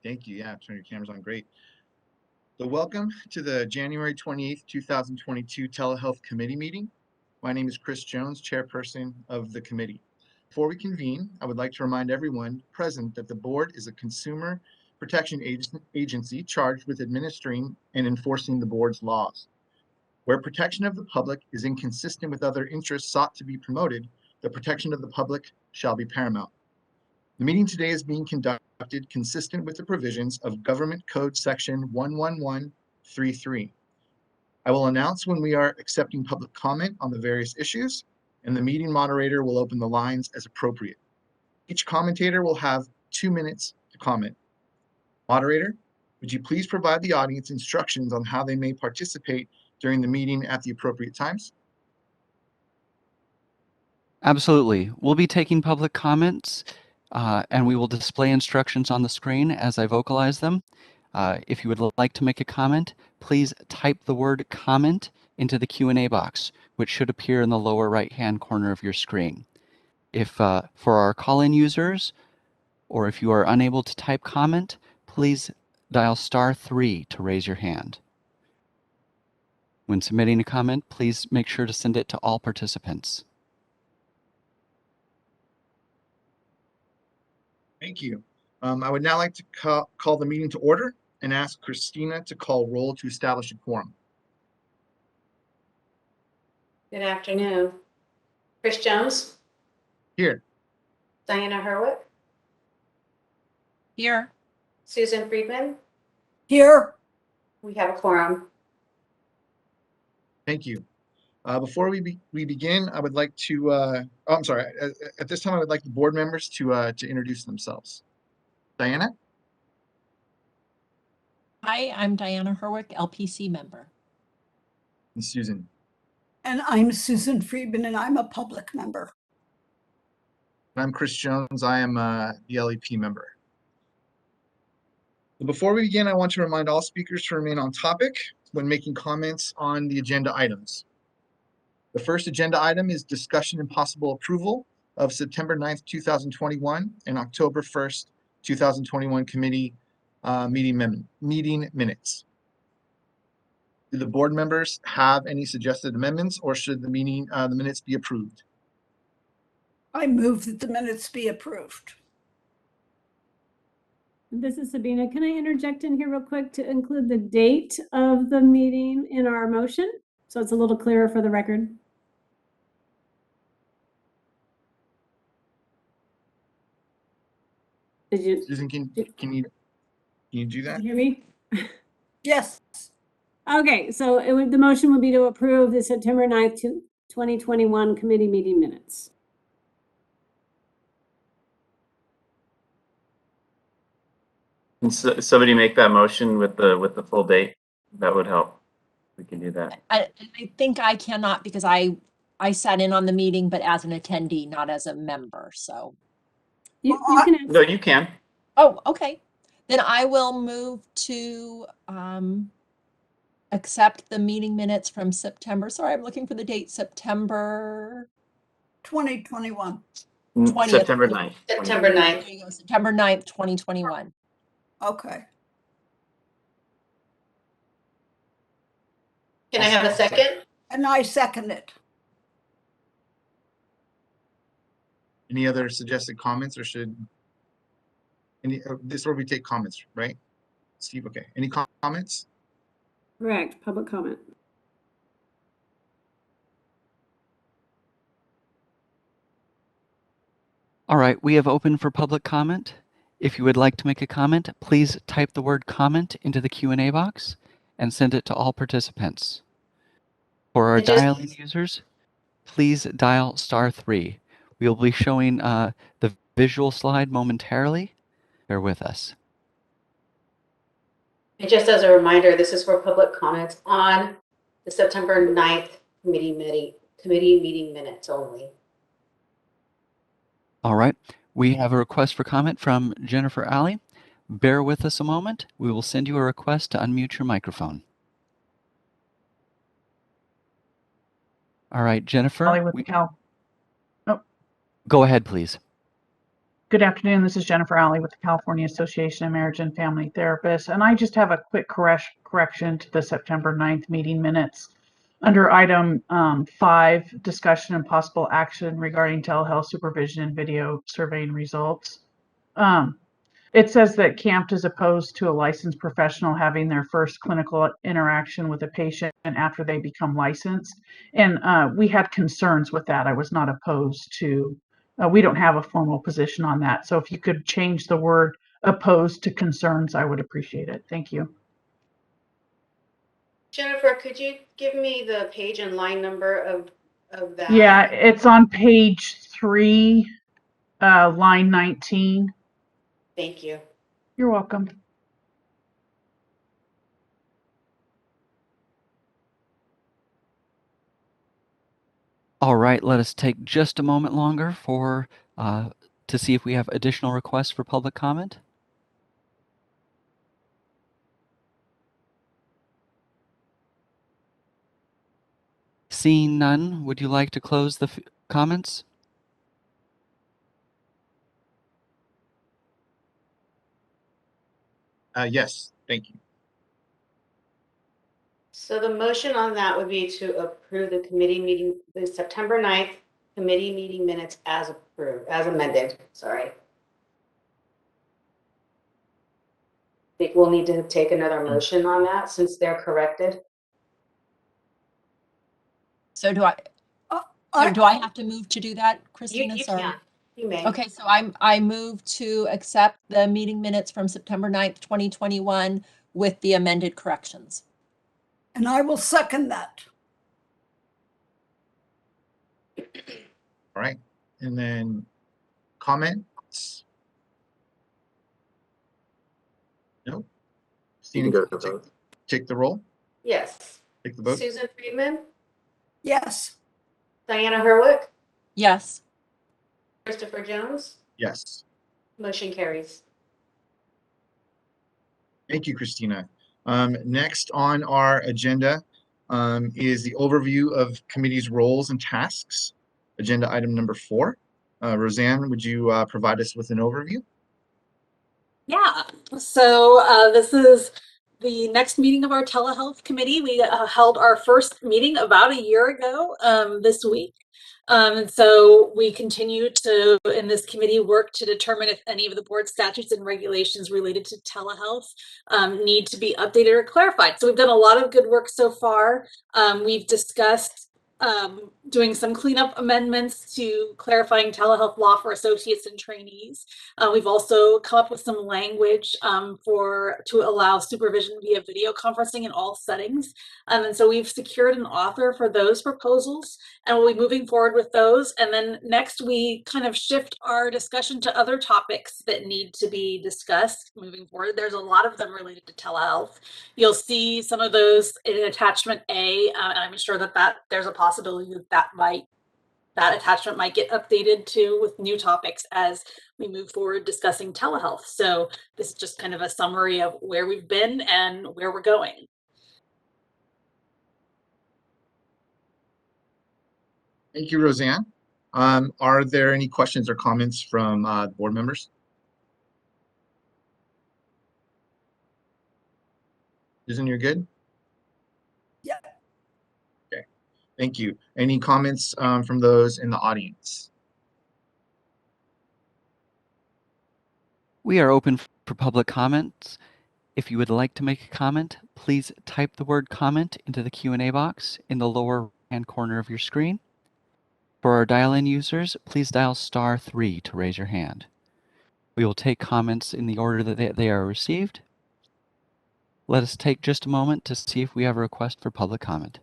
Thank you. Yeah, turn your cameras on. Great. So welcome to the January 28th, 2022 Telehealth Committee meeting. My name is Chris Jones, chairperson of the committee. Before we convene, I would like to remind everyone present that the board is a consumer protection agency charged with administering and enforcing the board's laws. Where protection of the public is inconsistent with other interests sought to be promoted, the protection of the public shall be paramount. The meeting today is being conducted consistent with the provisions of Government Code Section 11133. I will announce when we are accepting public comment on the various issues, and the meeting moderator will open the lines as appropriate. Each commentator will have 2 minutes to comment. Moderator, would you please provide the audience instructions on how they may participate during the meeting at the appropriate times? Absolutely. We'll be taking public comments and we will display instructions on the screen as I vocalize them. If you would like to make a comment, please type the word comment into the Q&A box, which should appear in the lower right-hand corner of your screen. If for our call-in users, or if you are unable to type comment, please dial *3 to raise your hand. When submitting a comment, please make sure to send it to all participants. Thank you. I would now like to call the meeting to order and ask Christina to call roll to establish a quorum. Good afternoon. Chris Jones? Here. Diana Hurwick? Here. Susan Friedman? Here. We have a quorum. Thank you. Before we begin, I would like to, I'm sorry, at this time I would like the board members to introduce themselves. Diana? Hi, I'm Diana Hurwick, LPC member. And Susan? And I'm Susan Friedman, and I'm a public member. I'm Chris Jones. I am the LEP member. Before we begin, I want to remind all speakers to remain on topic when making comments on the agenda items. The first agenda item is discussion and possible approval of September 9th, 2021 and October 1st, 2021 committee meeting minutes. Do the board members have any suggested amendments, or should the minutes be approved? I move that the minutes be approved. This is Sabina. Can I interject in here real quick to include the date of the meeting in our motion, so it's a little clearer for the record? Did you, Susan, can you do that? Did you hear me? Yes. Okay, so the motion would be to approve the September 9th, 2021 committee meeting minutes. Can somebody make that motion with the full date? That would help. We can do that. I think I cannot because I sat in on the meeting, but as an attendee, not as a member. So You can. No, you can. Oh, okay. Then I will move to accept the meeting minutes from September. Sorry, I'm looking for the date. September 2021. 20th. September 9th. September 9th. There you go. September 9th, 2021. Okay. Can I have a second? And I second it. Any other suggested comments, or should this is where we take comments, right? Steve, okay. Any comments? Correct, public comment. All right, we have opened for public comment. If you would like to make a comment, please type the word comment into the Q&A box and send it to all participants. For our dial-in users, please dial *3. We will be showing the visual slide momentarily. Bear with us. And just as a reminder, this is for public comments on the September 9th committee meeting minutes only. All right, we have a request for comment from Jennifer Alley. Bear with us a moment. We will send you a request to unmute your microphone. All right, Jennifer. Go ahead, please. Good afternoon. This is Jennifer Alley with the California Association of Marriage and Family Therapists. And I just have a quick correction to the September 9th meeting minutes. Under item 5, discussion and possible action regarding telehealth supervision and video surveying results. It says that CAMP is opposed to a licensed professional having their first clinical interaction with a patient after they become licensed. And we had concerns with that. I was not opposed to, we don't have a formal position on that. So if you could change the word opposed to concerns, I would appreciate it. Thank you. Jennifer, could you give me the page and line number of that? Yeah, it's on page 3, line 19. Thank you. You're welcome. All right, let us take just a moment longer for to see if we have additional requests for public comment. Seeing none, would you like to close the comments? Yes, thank you. So the motion on that would be to approve the committee meeting, the September 9th committee meeting minutes as approved, as amended, sorry. I think we'll need to take another motion on that since they're corrected. So do I, so do I have to move to do that, Christina? You Sorry. can, you may. Okay, so I move to accept the meeting minutes from September 9th, 2021 with the amended corrections. And I will second that. All right. And then comments? No? Christina, go can to you vote. take the roll? Yes. Take the vote? Susan Friedman, Yes. Diana Herwick, Yes. Christopher Jones, Yes. motion carries. Thank you, Christina. Next on our agenda is the overview of committee's roles and tasks. Agenda item number 4. Roseanne, would you provide us with an overview? Yeah, so this is the next meeting of our telehealth committee. We held our first meeting about a year ago this week. And so we continue to, in this committee, work to determine if any of the board statutes and regulations related to telehealth need to be updated or clarified. So we've done a lot of good work so far. We've discussed doing some cleanup amendments to clarifying telehealth law for associates and trainees. We've also come up with some language to allow supervision via video conferencing in all settings. And so we've secured an author for those proposals, and we'll be moving forward with those. And then next we kind of shift our discussion to other topics that need to be discussed moving forward. There's a lot of them related to telehealth. You'll see some of those in attachment A, and I'm sure that there's a possibility that attachment might get updated too with new topics as we move forward discussing telehealth. So this is just kind of a summary of where we've been and where we're going. Thank you, Roseanne. Are there any questions or comments from board members? Susan, you're good? Yeah. Okay, thank you. Any comments from those in the audience? We are open for public comments. If you would like to make a comment, please type the word comment into the Q&A box in the lower right-hand corner of your screen. For our dial-in users, please dial *3 to raise your hand. We will take comments in the order that they are received. Let us take just a moment to see if we have a request for public comment.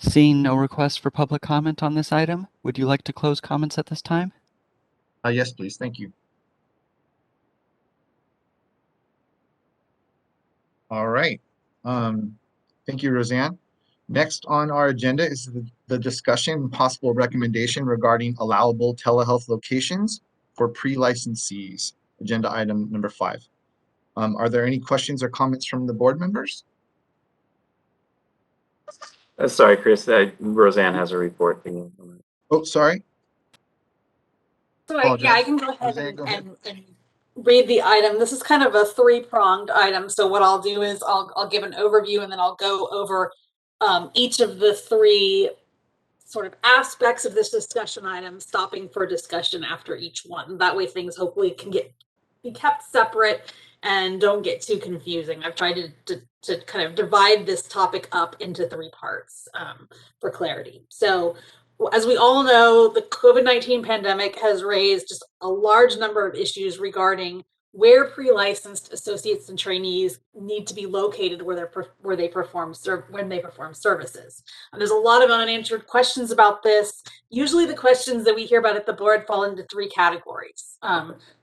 Seeing no requests for public comment on this item, would you like to close comments at this time? Yes, please. Thank you. All right. Thank you, Roseanne. Next on our agenda is the discussion and possible recommendation regarding allowable telehealth locations for pre-licensees, agenda item number 5. Are there any questions or comments from the board members? Sorry, Chris, Roseanne has a report. Oh, sorry. So yeah, I Apologize. can go ahead, Roseanne, go ahead. and read the item. This is kind of a three-pronged item. So what I'll do is I'll give an overview, and then I'll go over each of the three sort of aspects of this discussion item, stopping for discussion after each one. That way things hopefully can be kept separate and don't get too confusing. I've tried to kind of divide this topic up into 3 parts for clarity. So as we all know, the COVID-19 pandemic has raised just a large number of issues regarding where pre-licensed associates and trainees need to be located when they perform services. And there's a lot of unanswered questions about this. Usually the questions that we hear about at the board fall into 3 categories.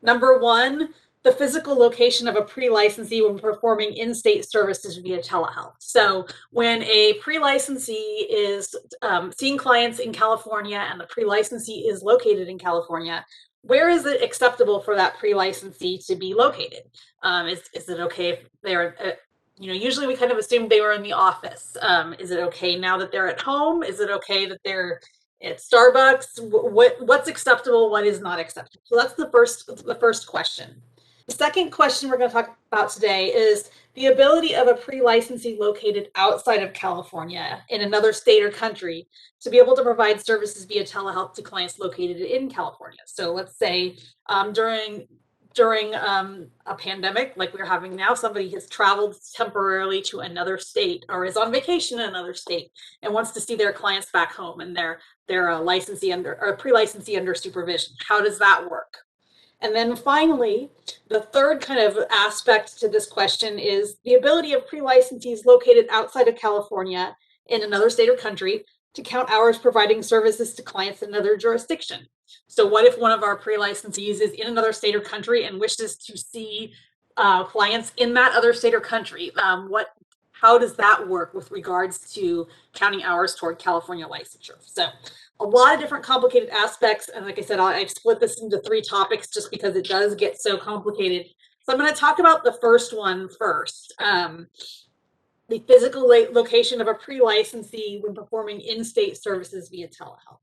Number 1, the physical location of a pre-licensee when performing in-state services via telehealth. So when a pre-licensee is seeing clients in California and the pre-licensee is located in California, where is it acceptable for that pre-licensee to be located? Is it okay if they're, usually we kind of assume they were in the office. Is it okay now that they're at home? Is it okay that they're at Starbucks? What's acceptable? What is not acceptable? So that's the first question. The second question we're going to talk about today is the ability of a pre-licensee located outside of California in another state or country to be able to provide services via telehealth to clients located in California. So let's say during a pandemic like we're having now, somebody has traveled temporarily to another state or is on vacation in another state and wants to see their clients back home, and they're a licensee under or a pre-licensee under supervision. How does that work? And then finally, the third kind of aspect to this question is the ability of pre-licensees located outside of California in another state or country to count hours providing services to clients in another jurisdiction. So what if one of our pre-licensees is in another state or country and wishes to see clients in that other state or country? How does that work with regards to counting hours toward California licensure? So a lot of different complicated aspects. And like I said, I've split this into 3 topics just because it does get so complicated. So I'm going to talk about the first one first. The physical location of a pre-licensee when performing in-state services via telehealth.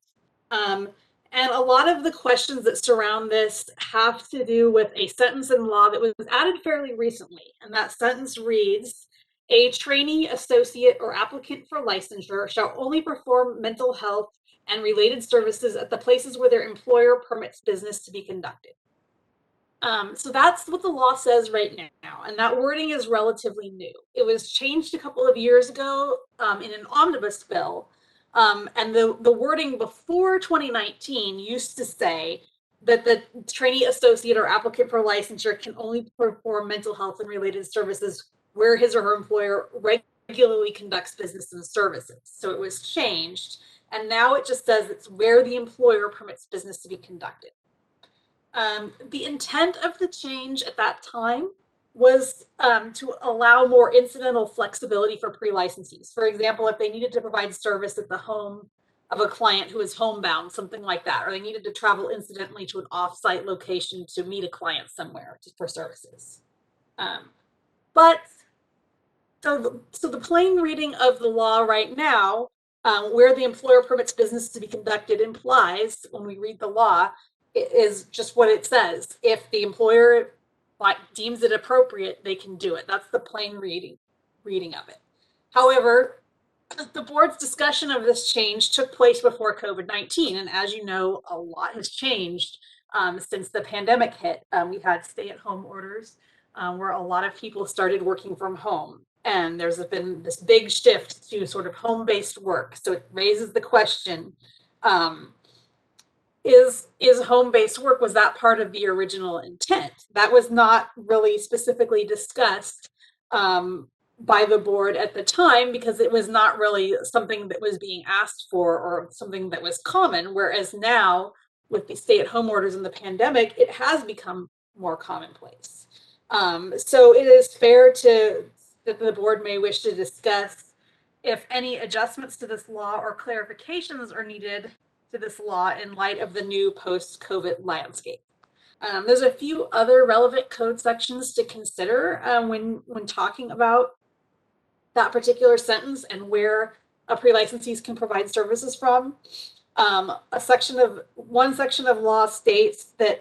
And a lot of the questions that surround this have to do with a sentence in law that was added fairly recently. And that sentence reads, a trainee, associate, or applicant for licensure shall only perform mental health and related services at the places where their employer permits business to be conducted. So that's what the law says right now, and that wording is relatively new. It was changed a couple of years ago in an omnibus bill, and the wording before 2019 used to say that the trainee, associate, or applicant for licensure can only perform mental health and related services where his or her employer regularly conducts business and services. So it was changed, and now it just says it's where the employer permits business to be conducted. The intent of the change at that time was to allow more incidental flexibility for pre-licensees. For example, if they needed to provide service at the home of a client who is homebound, something like that, or they needed to travel incidentally to an off-site location to meet a client somewhere for services. So the plain reading of the law right now, where the employer permits business to be conducted implies, when we read the law, it is just what it says. If the employer deems it appropriate, they can do it. That's the plain reading of it. However, the board's discussion of this change took place before COVID-19, and as you know, a lot has changed since the pandemic hit. We've had stay-at-home orders where a lot of people started working from home, and there's been this big shift to sort of home-based work. So it raises the question, is home-based work, was that part of the original intent? That was not really specifically discussed by the board at the time, because it was not really something that was being asked for or something that was common, whereas now with the stay-at-home orders and the pandemic, it has become more commonplace. So it is fair that the board may wish to discuss if any adjustments to this law or clarifications are needed to this law in light of the new post-COVID landscape. There's a few other relevant code sections to consider when talking about that particular sentence and where pre-licensees can provide services from. One section of law states that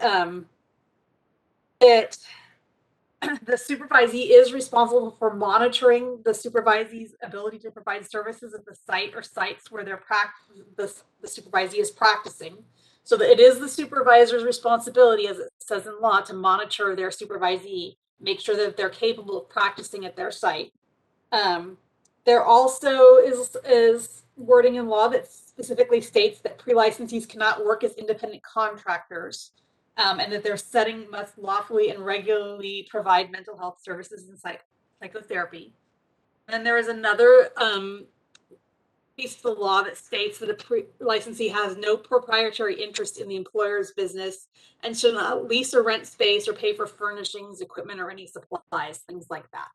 the supervisee is responsible for monitoring the supervisee's ability to provide services at the site or sites where the supervisee is practicing. So that it is the supervisor's responsibility, as it says in law, to monitor their supervisee, make sure that they're capable of practicing at their site. There also is wording in law that specifically states that pre-licensees cannot work as independent contractors, and that their setting must lawfully and regularly provide mental health services and psychotherapy. And there is another piece of the law that states that a licensee has no proprietary interest in the employer's business and should not lease or rent space or pay for furnishings, equipment, or any supplies, things like that.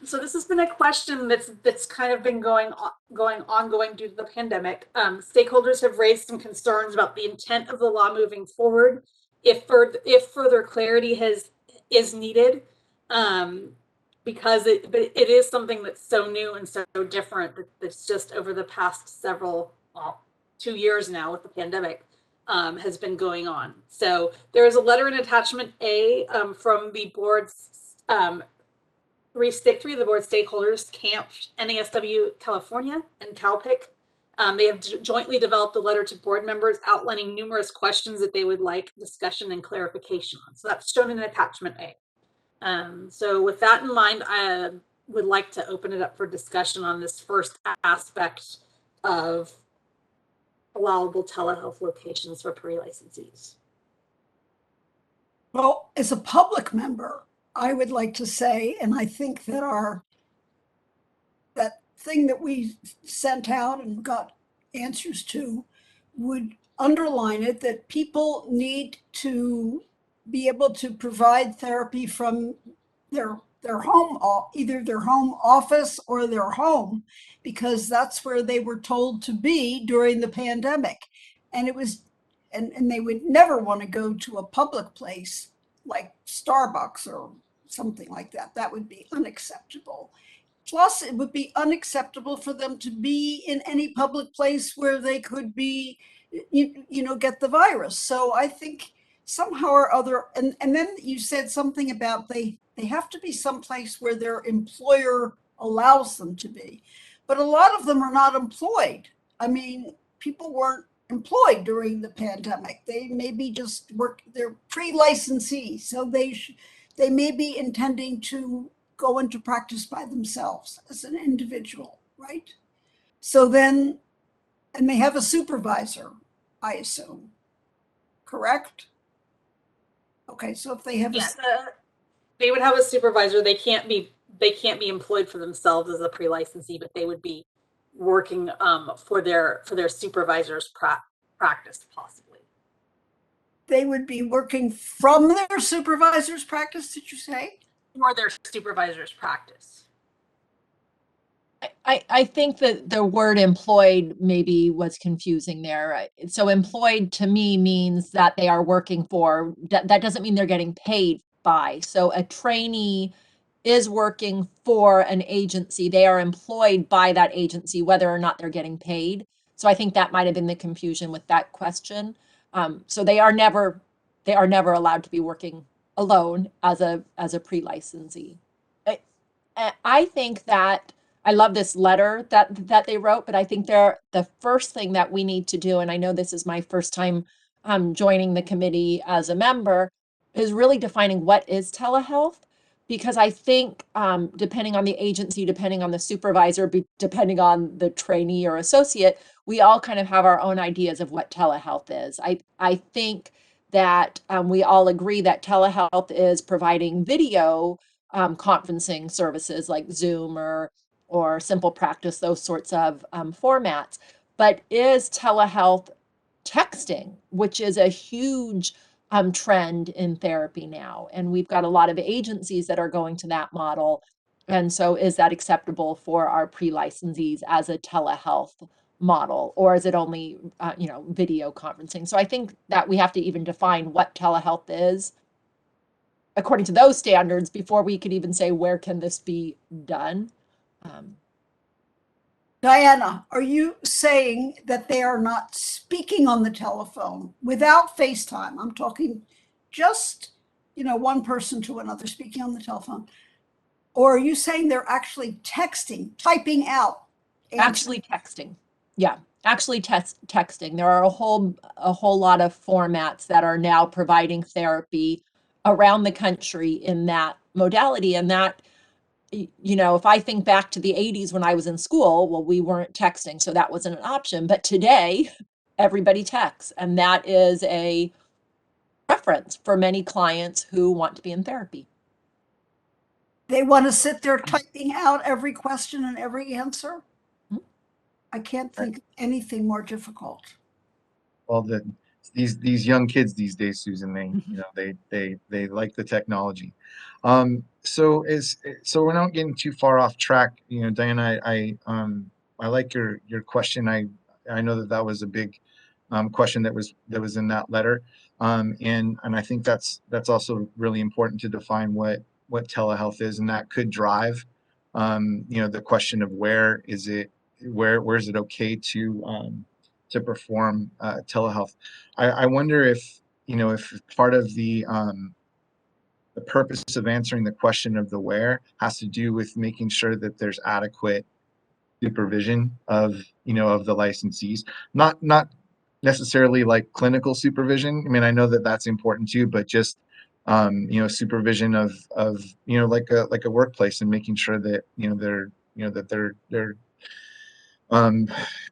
So this has been a question that's kind of been ongoing due to the pandemic. Stakeholders have raised some concerns about the intent of the law moving forward, if further clarity is needed, because it is something that's so new and so different that's just over the past 2 years now with the pandemic has been going on. So there is a letter in attachment A from the board's three of the board stakeholders, CAMP, NASW California, and CalPIC. They have jointly developed a letter to board members outlining numerous questions that they would like discussion and clarification on. So that's shown in attachment A. So with that in mind, I would like to open it up for discussion on this first aspect of allowable telehealth locations for pre-licensees. Well, as a public member, I would like to say, and I think that that thing that we sent out and got answers to would underline it, that people need to be able to provide therapy from their home, either their home office or their home, because that's where they were told to be during the pandemic. And it was, and they would never want to go to a public place like Starbucks or something like that. That would be unacceptable. Plus, it would be unacceptable for them to be in any public place where they could be, get the virus. So I think somehow or other, and then you said something about they have to be someplace where their employer allows them to be. But a lot of them are not employed. I mean, people weren't employed during the pandemic. They maybe just they're pre-licensees, so they may be intending to go into practice by themselves as an individual, right? So then, and they have a supervisor, I assume, correct? Okay, so if they have they would have a supervisor. They can't be employed for themselves as a pre-licensee, but they would be working for their supervisor's practice, possibly. They would be working from their supervisor's practice, did you say? For their supervisor's practice. I think that the word employed maybe was confusing there. So employed to me means that they are working for, that doesn't mean they're getting paid by. So a trainee is working for an agency. They are employed by that agency, whether or not they're getting paid. So I think that might have been the confusion with that question. So they are never allowed to be working alone as a pre-licensee. I think that I love this letter that they wrote, but I think the first thing that we need to do, and I know this is my first time joining the committee as a member, is really defining what is telehealth. Because I think depending on the agency, depending on the supervisor, depending on the trainee or associate, we all kind of have our own ideas of what telehealth is. I think that we all agree that telehealth is providing video conferencing services like Zoom or Simple Practice, those sorts of formats. But is telehealth texting, which is a huge trend in therapy now? And we've got a lot of agencies that are going to that model. And so is that acceptable for our pre-licensees as a telehealth model, or is it only, video conferencing? So I think that we have to even define what telehealth is according to those standards before we could even say, where can this be done? Diana, are you saying that they are not speaking on the telephone without FaceTime? I'm talking just, one person to another speaking on the telephone. Or are you saying they're actually texting, typing out? Actually texting. Yeah, actually texting. There are a whole lot of formats that are now providing therapy around the country in that modality. And that, if I think back to the 80s when I was in school, well, we weren't texting, so that wasn't an option. But today, everybody texts, and that is a preference for many clients who want to be in therapy. They want to sit there typing out every question and every answer? I can't think of anything more difficult. Well, these young kids these days, Susan, they like the technology. So we're not getting too far off track. Diana, I like your question. I know that was a big question that was in that letter. And I think that's also really important to define what telehealth is, and that could drive the question of where is it okay to perform telehealth. I wonder if part of the purpose of answering the question of the where has to do with making sure that there's adequate supervision of the licensees, not necessarily like clinical supervision. I mean, I know that that's important too, but just supervision of like a workplace, and making sure that they're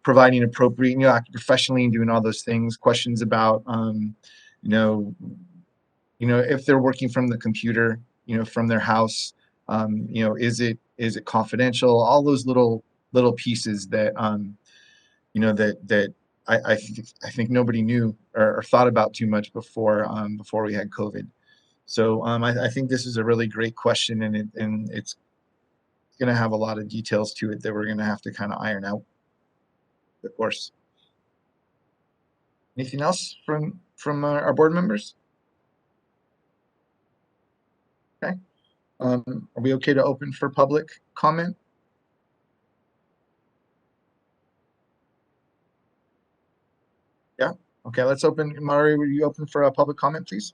providing appropriate, acting professionally and doing all those things. Questions about if they're working from the computer, from their house, is it confidential? All those little pieces that that I think nobody knew or thought about too much before we had COVID. So I think this is a really great question, and it's going to have a lot of details to it that we're going to have to kind of iron out, of course. Anything else from our board members? Okay. Are we okay to open for public comment? Yeah. Okay, let's open. Mari, will you open for a public comment, please?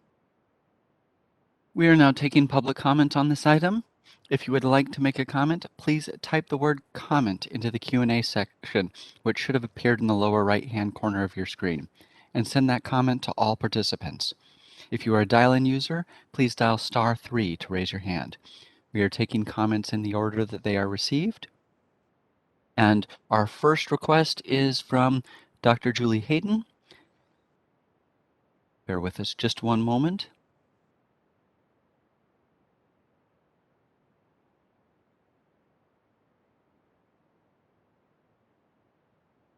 We are now taking public comment on this item. If you would like to make a comment, please type the word comment into the Q&A section, which should have appeared in the lower right-hand corner of your screen, and send that comment to all participants. If you are a dial-in user, please dial *3 to raise your hand. We are taking comments in the order that they are received. And our first request is from Dr. Julie Hayden. Bear with us just one moment.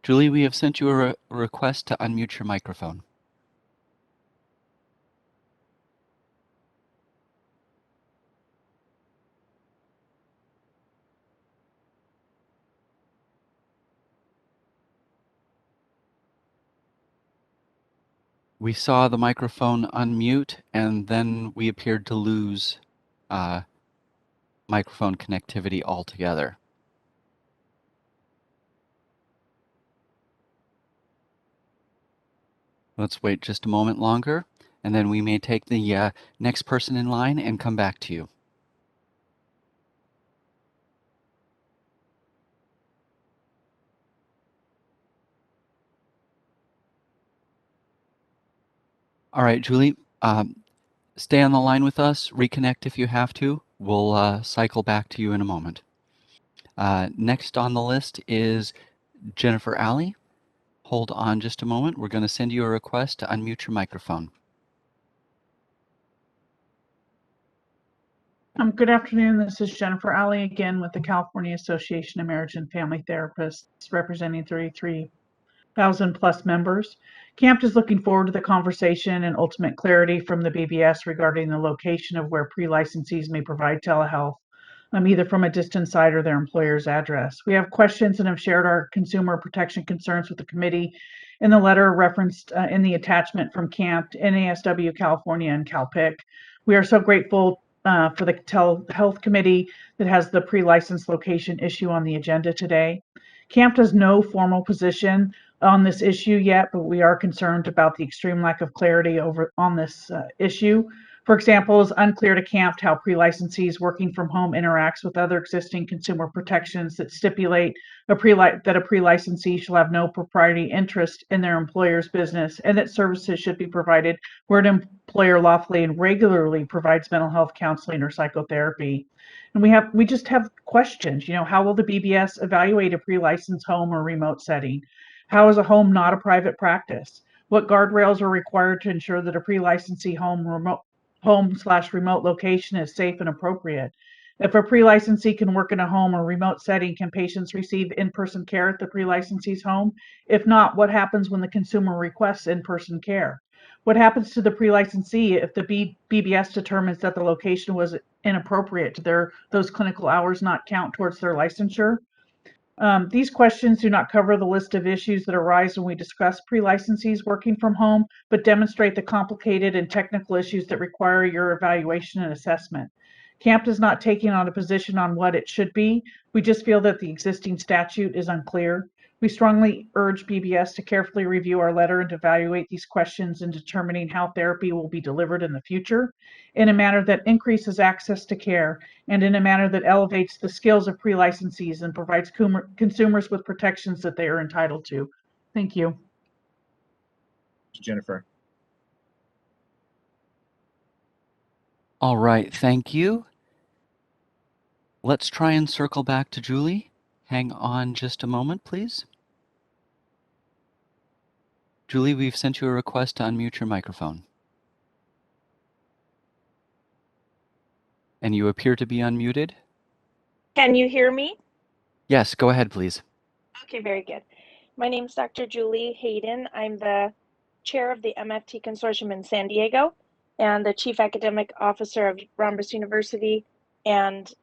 Julie, we have sent you a request to unmute your microphone. We saw the microphone unmute, and then we appeared to lose microphone connectivity altogether. Let's wait just a moment longer, and then we may take the next person in line and come back to you. All right, Julie, stay on the line with us. Reconnect if you have to. We'll cycle back to you in a moment. Next on the list is Jennifer Alley. Hold on just a moment. We're going to send you a request to unmute your microphone. Good afternoon. This is Jennifer Alley again with the California Association of Marriage and Family Therapists, representing 33,000 plus members. CAMP is looking forward to the conversation and ultimate clarity from the BBS regarding the location of where pre-licensees may provide telehealth either from a distant site or their employer's address. We have questions and have shared our consumer protection concerns with the committee in the letter referenced in the attachment from CAMP, NASW California, and CalPIC. We are so grateful for the Telehealth Committee that has the pre-licensed location issue on the agenda today. CAMP has no formal position on this issue yet, but we are concerned about the extreme lack of clarity on this issue. For example, it's unclear to CAMP how pre-licensees working from home interacts with other existing consumer protections that stipulate that a pre-licensee shall have no propriety interest in their employer's business and that services should be provided where an employer lawfully and regularly provides mental health counseling or psychotherapy. And we just have questions. How will the BBS evaluate a pre-licensed home or remote setting? How is a home not a private practice? What guardrails are required to ensure that a pre-licensee home/remote location is safe and appropriate? If a pre-licensee can work in a home or remote setting, can patients receive in-person care at the pre-licensee's home? If not, what happens when the consumer requests in-person care? What happens to the pre-licensee if the BBS determines that the location was inappropriate? Do those clinical hours not count towards their licensure? These questions do not cover the list of issues that arise when we discuss pre-licensees working from home, but demonstrate the complicated and technical issues that require your evaluation and assessment. CAMP is not taking on a position on what it should be. We just feel that the existing statute is unclear. We strongly urge BBS to carefully review our letter and to evaluate these questions in determining how therapy will be delivered in the future in a manner that increases access to care and in a manner that elevates the skills of pre-licensees and provides consumers with protections that they are entitled to. Thank you. Jennifer. All right, thank you. Let's try and circle back to Julie. Hang on just a moment, please. Julie, we've sent you a request to unmute your microphone. And you appear to be unmuted. Can you hear me? Yes, go ahead, please. Okay, very good. My name is Dr. Julie Hayden. I'm the chair of the MFT Consortium in San Diego and the chief academic officer of Rambus University and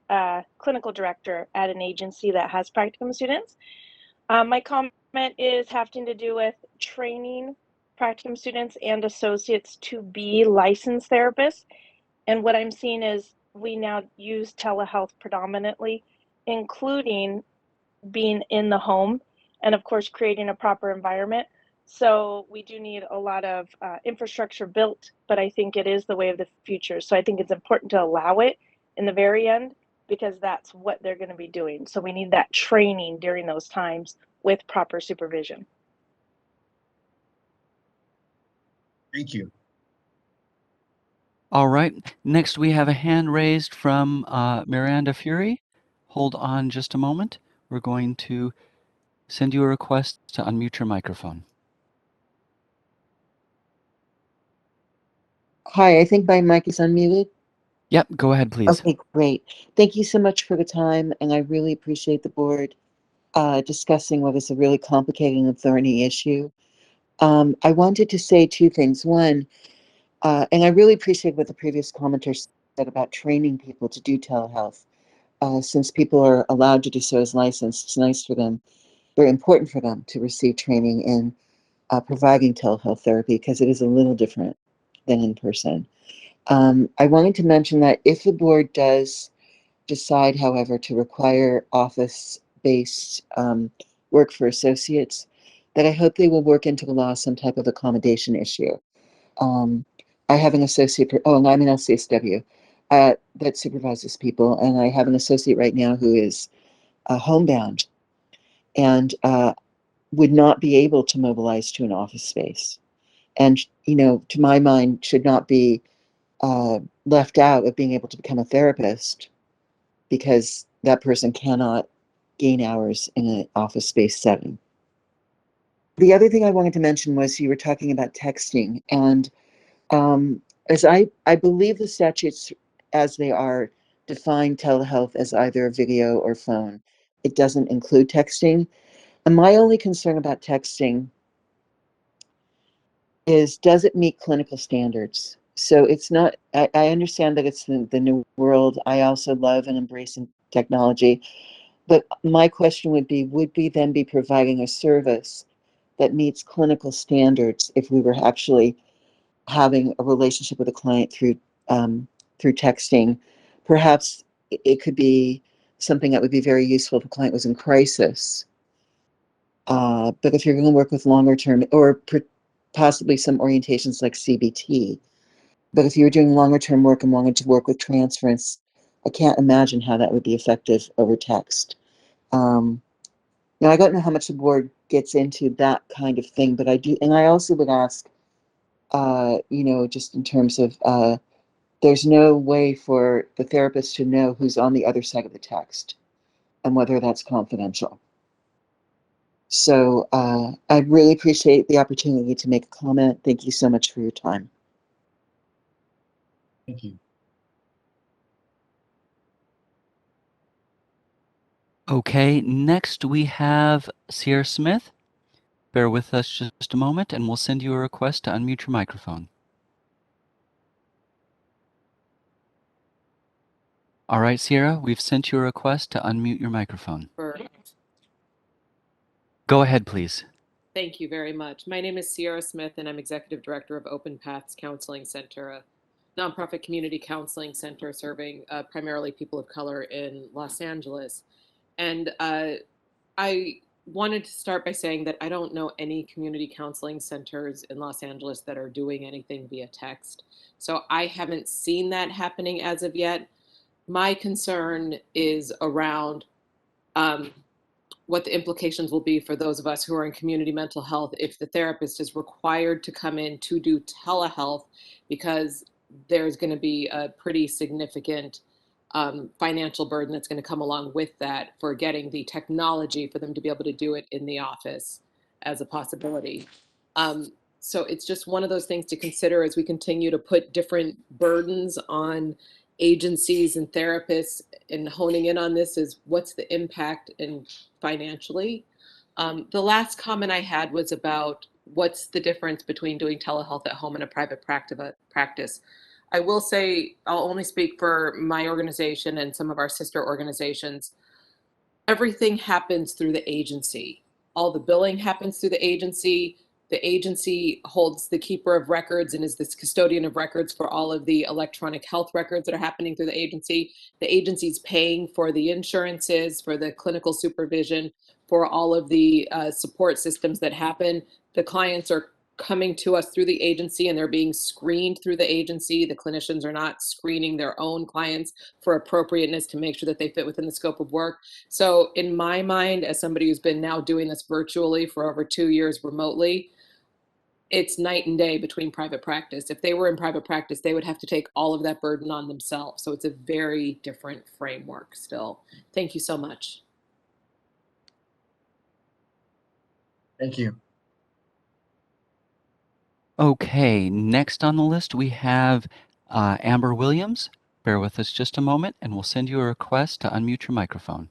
clinical director at an agency that has practicum students. My comment is having to do with training practicum students and associates to be licensed therapists. And what I'm seeing is we now use telehealth predominantly, including being in the home and of course creating a proper environment. So we do need a lot of infrastructure built, but I think it is the way of the future. So I think it's important to allow it in the very end because that's what they're going to be doing. So we need that training during those times with proper supervision. Thank you. All right, next we have a hand raised from Miranda Fury. Hold on just a moment. We're going to send you a request to unmute your microphone. Hi, I think my mic is unmuted. Yep, go ahead, please. Okay, great. Thank you so much for the time, and I really appreciate the board discussing what is a really complicated and thorny issue. I wanted to say two things. One, and I really appreciate what the previous commenter said about training people to do telehealth. Since people are allowed to do so as licensed, it's nice for them, very important for them to receive training in providing telehealth therapy because it is a little different than in person. I wanted to mention that if the board does decide, however, to require office-based work for associates, that I hope they will work into the law some type of accommodation issue. I have an associate, and I'm an LCSW that supervises people, and I have an associate right now who is homebound and would not be able to mobilize to an office space. And, to my mind, should not be left out of being able to become a therapist because that person cannot gain hours in an office space setting. The other thing I wanted to mention was you were talking about texting, and as I believe the statutes as they are define telehealth as either a video or phone. It doesn't include texting. And my only concern about texting is, does it meet clinical standards? So it's not, I understand that it's the new world. I also love and embrace technology. But my question would we then be providing a service that meets clinical standards if we were actually having a relationship with a client through texting? Perhaps it could be something that would be very useful if a client was in crisis. But if you're going to work with longer term or possibly some orientations like CBT, but if you're doing longer term work and wanted to work with transference, I can't imagine how that would be effective over text. Now, I don't know how much the board gets into that kind of thing, but I do, and I also would ask, just in terms of, there's no way for the therapist to know who's on the other side of the text and whether that's confidential. So I really appreciate the opportunity to make a comment. Thank you so much for your time. Thank you. Okay, next we have Sierra Smith. Bear with us just a moment and we'll send you a request to unmute your microphone. All right, Sierra, we've sent you a request to unmute your microphone. Go ahead, please. Thank you very much. My name is Sierra Smith, and I'm Executive Director of Open Paths Counseling Center, a nonprofit community counseling center serving primarily people of color in Los Angeles. And I wanted to start by saying that I don't know any community counseling centers in Los Angeles that are doing anything via text. So I haven't seen that happening as of yet. My concern is around what the implications will be for those of us who are in community mental health if the therapist is required to come in to do telehealth, because there's going to be a pretty significant financial burden that's going to come along with that for getting the technology for them to be able to do it in the office as a possibility. So it's just one of those things to consider as we continue to put different burdens on agencies and therapists, and honing in on this is what's the impact in financially. The last comment I had was about what's the difference between doing telehealth at home and a private practice. I will say, I'll only speak for my organization and some of our sister organizations. Everything happens through the agency. All the billing happens through the agency. The agency holds the keeper of records and is this custodian of records for all of the electronic health records that are happening through the agency. The agency's paying for the insurances, for the clinical supervision, for all of the support systems that happen. The clients are coming to us through the agency and they're being screened through the agency. The clinicians are not screening their own clients for appropriateness to make sure that they fit within the scope of work. So in my mind, as somebody who's been now doing this virtually for over 2 years remotely, it's night and day between private practice. If they were in private practice, they would have to take all of that burden on themselves. So it's a very different framework still. Thank you so much. Thank you. Okay, next on the list we have Amber Williams. Bear with us just a moment and we'll send you a request to unmute your microphone.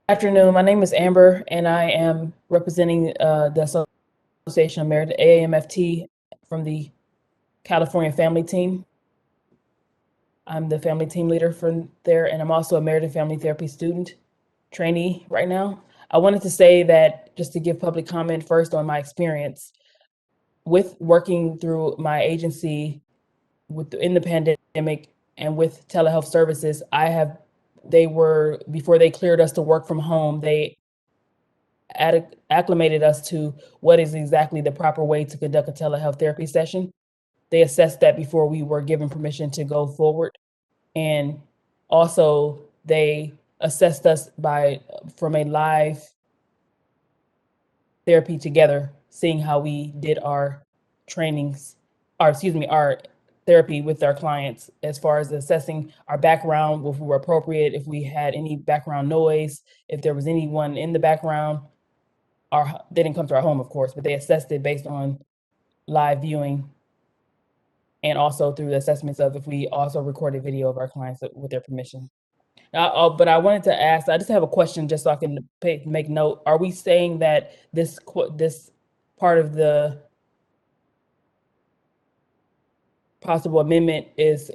Afternoon, my name is Amber and I am representing the Association of Married AAMFT from the California family team. I'm the family team leader from there, and I'm also a marriage and family therapy student trainee right now. I wanted to say that, just to give public comment first on my experience with working through my agency in the pandemic and with telehealth services. Before they cleared us to work from home, they acclimated us to what is exactly the proper way to conduct a telehealth therapy session. They assessed that before we were given permission to go forward. And also they assessed us from a live therapy together, seeing how we did our our therapy with our clients, as far as assessing our background, if we were appropriate, if we had any background noise, if there was anyone in the background. They didn't come to our home, of course, but they assessed it based on live viewing, and also through the assessments of if we also recorded video of our clients with their permission. But I wanted to ask, I just have a question just so I can make note. Are we saying that this part of the possible amendment is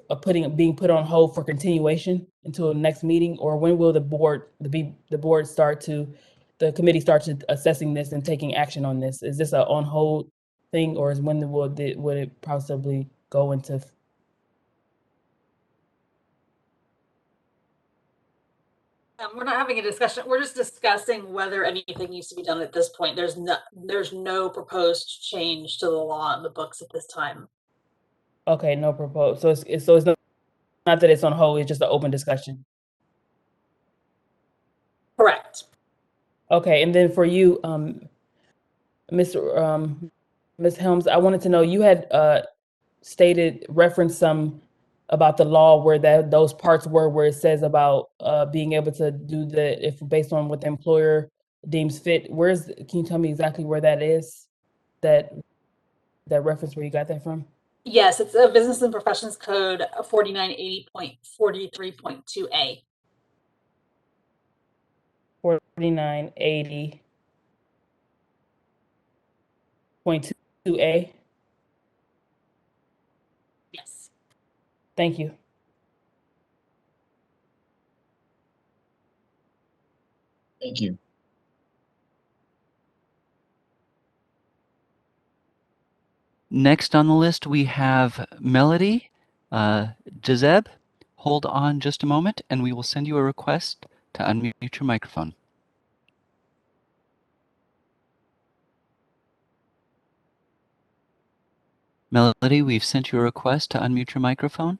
being put on hold for continuation until the next meeting, or when will the committee start to assessing this and taking action on this? Is this a on hold thing, or would it possibly go into? We're not having a discussion. We're just discussing whether anything needs to be done at this point. There's no proposed change to the law in the books at this time. Okay, no proposed. So it's not that it's on hold. It's just an open discussion. Correct. Okay, and then for you, Ms. Helms, I wanted to know, you had referenced some about the law where those parts were where it says about being able to do if based on what the employer deems fit. Can you tell me exactly where that is? That reference, where you got that from? Yes, it's a Business and Professions Code 4980.43.2A. 4980.2A. Yes. Thank you. Thank you. Next on the list, we have Melody Jezeb. Hold on just a moment, and we will send you a request to unmute your microphone. Melody, we've sent you a request to unmute your microphone.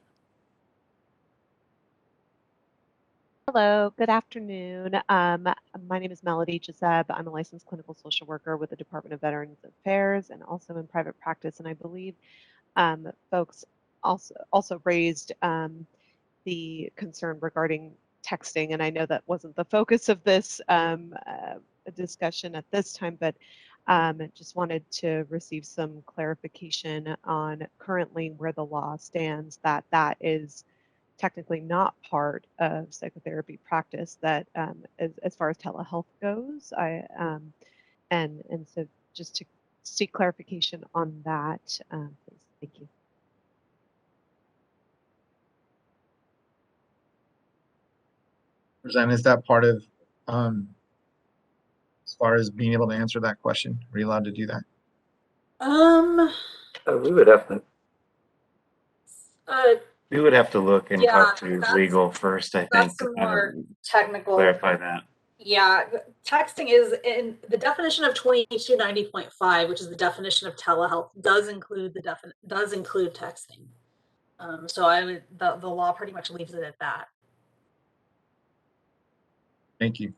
Hello, good afternoon. My name is Melody Jezeb. I'm a licensed clinical social worker with the Department of Veterans Affairs and also in private practice. And I believe folks also raised the concern regarding texting. And I know that wasn't the focus of this discussion at this time, but just wanted to receive some clarification on currently where the law stands, that is technically not part of psychotherapy practice, that as far as telehealth goes. And so just to seek clarification on that, please. Thank you. Roseanne, is that part of, as far as being able to answer that question? Are you allowed to do that? We would have to. We would have to look and talk to legal first, I think, That's to some kind more of technical. clarify that. Yeah, texting is in the definition of 2290.5, which is the definition of telehealth, does include texting. So the law pretty much leaves it at that. Thank you.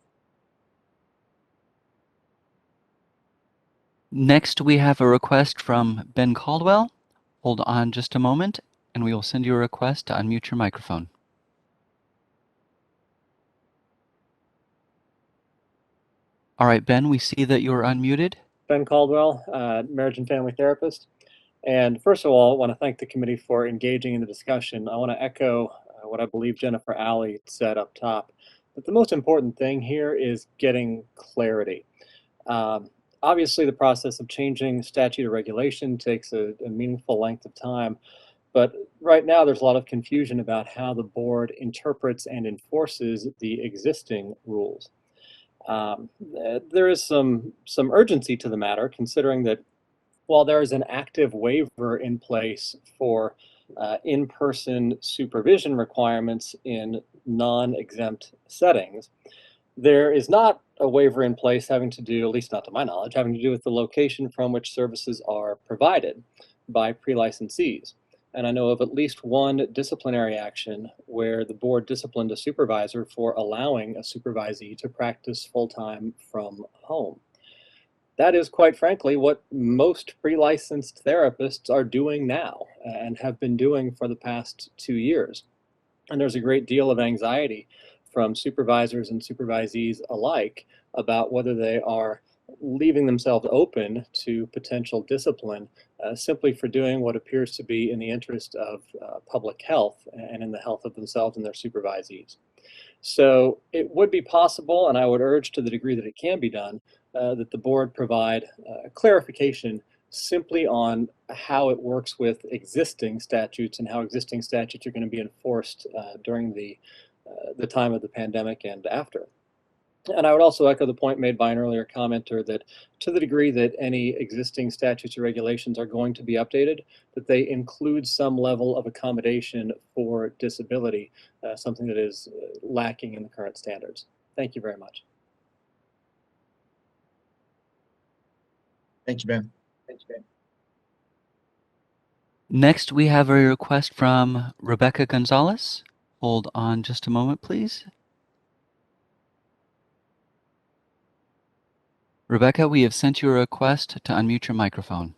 Next, we have a request from Ben Caldwell. Hold on just a moment, and we will send you a request to unmute your microphone. All right, Ben, we see that you're unmuted. Ben Caldwell, marriage and family therapist. And first of all, I want to thank the committee for engaging in the discussion. I want to echo what I believe Jennifer Alley said up top, that the most important thing here is getting clarity. Obviously, the process of changing statute or regulation takes a meaningful length of time, but right now there's a lot of confusion about how the board interprets and enforces the existing rules. There is some urgency to the matter, considering that while there is an active waiver in place for in-person supervision requirements in non-exempt settings, there is not a waiver in place having to do, at least not to my knowledge, having to do with the location from which services are provided by pre-licensees. And I know of at least one disciplinary action where the board disciplined a supervisor for allowing a supervisee to practice full-time from home. That is, quite frankly, what most pre-licensed therapists are doing now and have been doing for the past 2 years. And there's a great deal of anxiety from supervisors and supervisees alike about whether they are leaving themselves open to potential discipline simply for doing what appears to be in the interest of public health and in the health of themselves and their supervisees. So it would be possible, and I would urge to the degree that it can be done, that the board provide clarification simply on how it works with existing statutes and how existing statutes are going to be enforced during the time of the pandemic and after. And I would also echo the point made by an earlier commenter that to the degree that any existing statutes or regulations are going to be updated, that they include some level of accommodation for disability, something that is lacking in the current standards. Thank you very much. Thank you, Ben. Thank you, Ben. Next, we have a request from Rebecca Gonzalez. Hold on just a moment, please. Rebecca, we have sent you a request to unmute your microphone.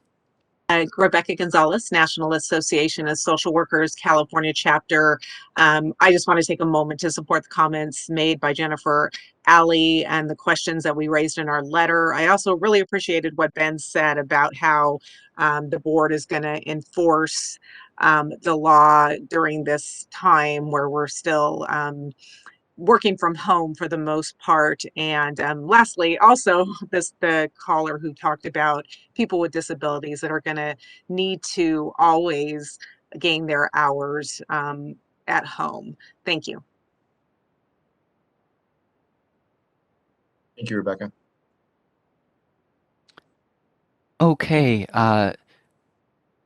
Rebecca Gonzalez, National Association of Social Workers, California chapter. I just want to take a moment to support the comments made by Jennifer, Alley, and the questions that we raised in our letter. I also really appreciated what Ben said about how the board is going to enforce the law during this time where we're still working from home for the most part. And lastly, also the caller who talked about people with disabilities that are going to need to always gain their hours at home. Thank you. Thank you, Rebecca. Okay,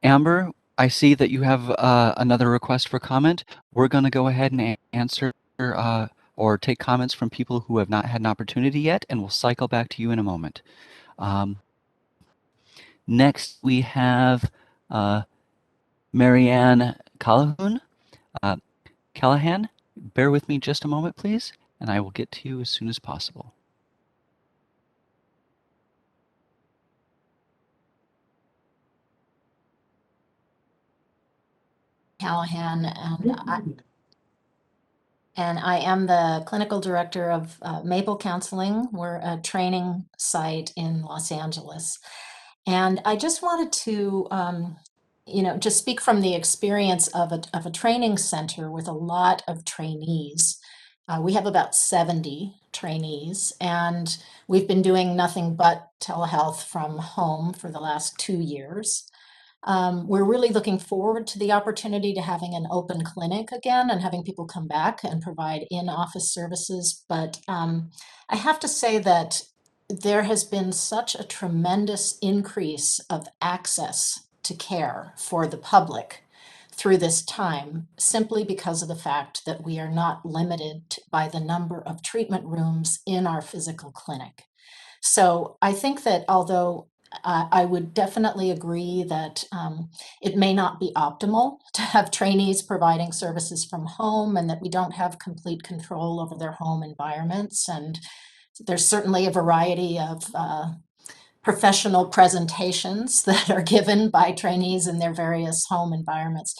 Amber, I see that you have another request for comment. We're going to go ahead and answer or take comments from people who have not had an opportunity yet, and we'll cycle back to you in a moment. Next, we have Marianne Calhoun. Callahan, bear with me just a moment, please, and I will get to you as soon as possible. Callahan, and I am the clinical director of Maple Counseling. We're a training site in Los Angeles. And I just wanted to, just speak from the experience of a training center with a lot of trainees. We have about 70 trainees, and we've been doing nothing but telehealth from home for the last 2 years. We're really looking forward to the opportunity to having an open clinic again and having people come back and provide in-office services. But I have to say that there has been such a tremendous increase of access to care for the public through this time, simply because of the fact that we are not limited by the number of treatment rooms in our physical clinic. So I think that although I would definitely agree that it may not be optimal to have trainees providing services from home and that we don't have complete control over their home environments. And there's certainly a variety of professional presentations that are given by trainees in their various home environments.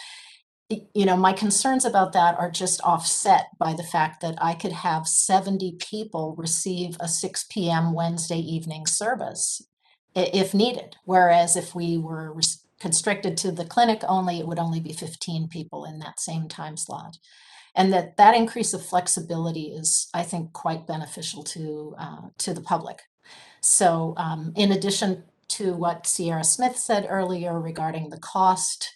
My concerns about that are just offset by the fact that I could have 70 people receive a 6 p.m. Wednesday evening service if needed. Whereas if we were constricted to the clinic only, it would only be 15 people in that same time slot. And that increase of flexibility is, I think, quite beneficial to the public. So in addition to what Sierra Smith said earlier regarding the cost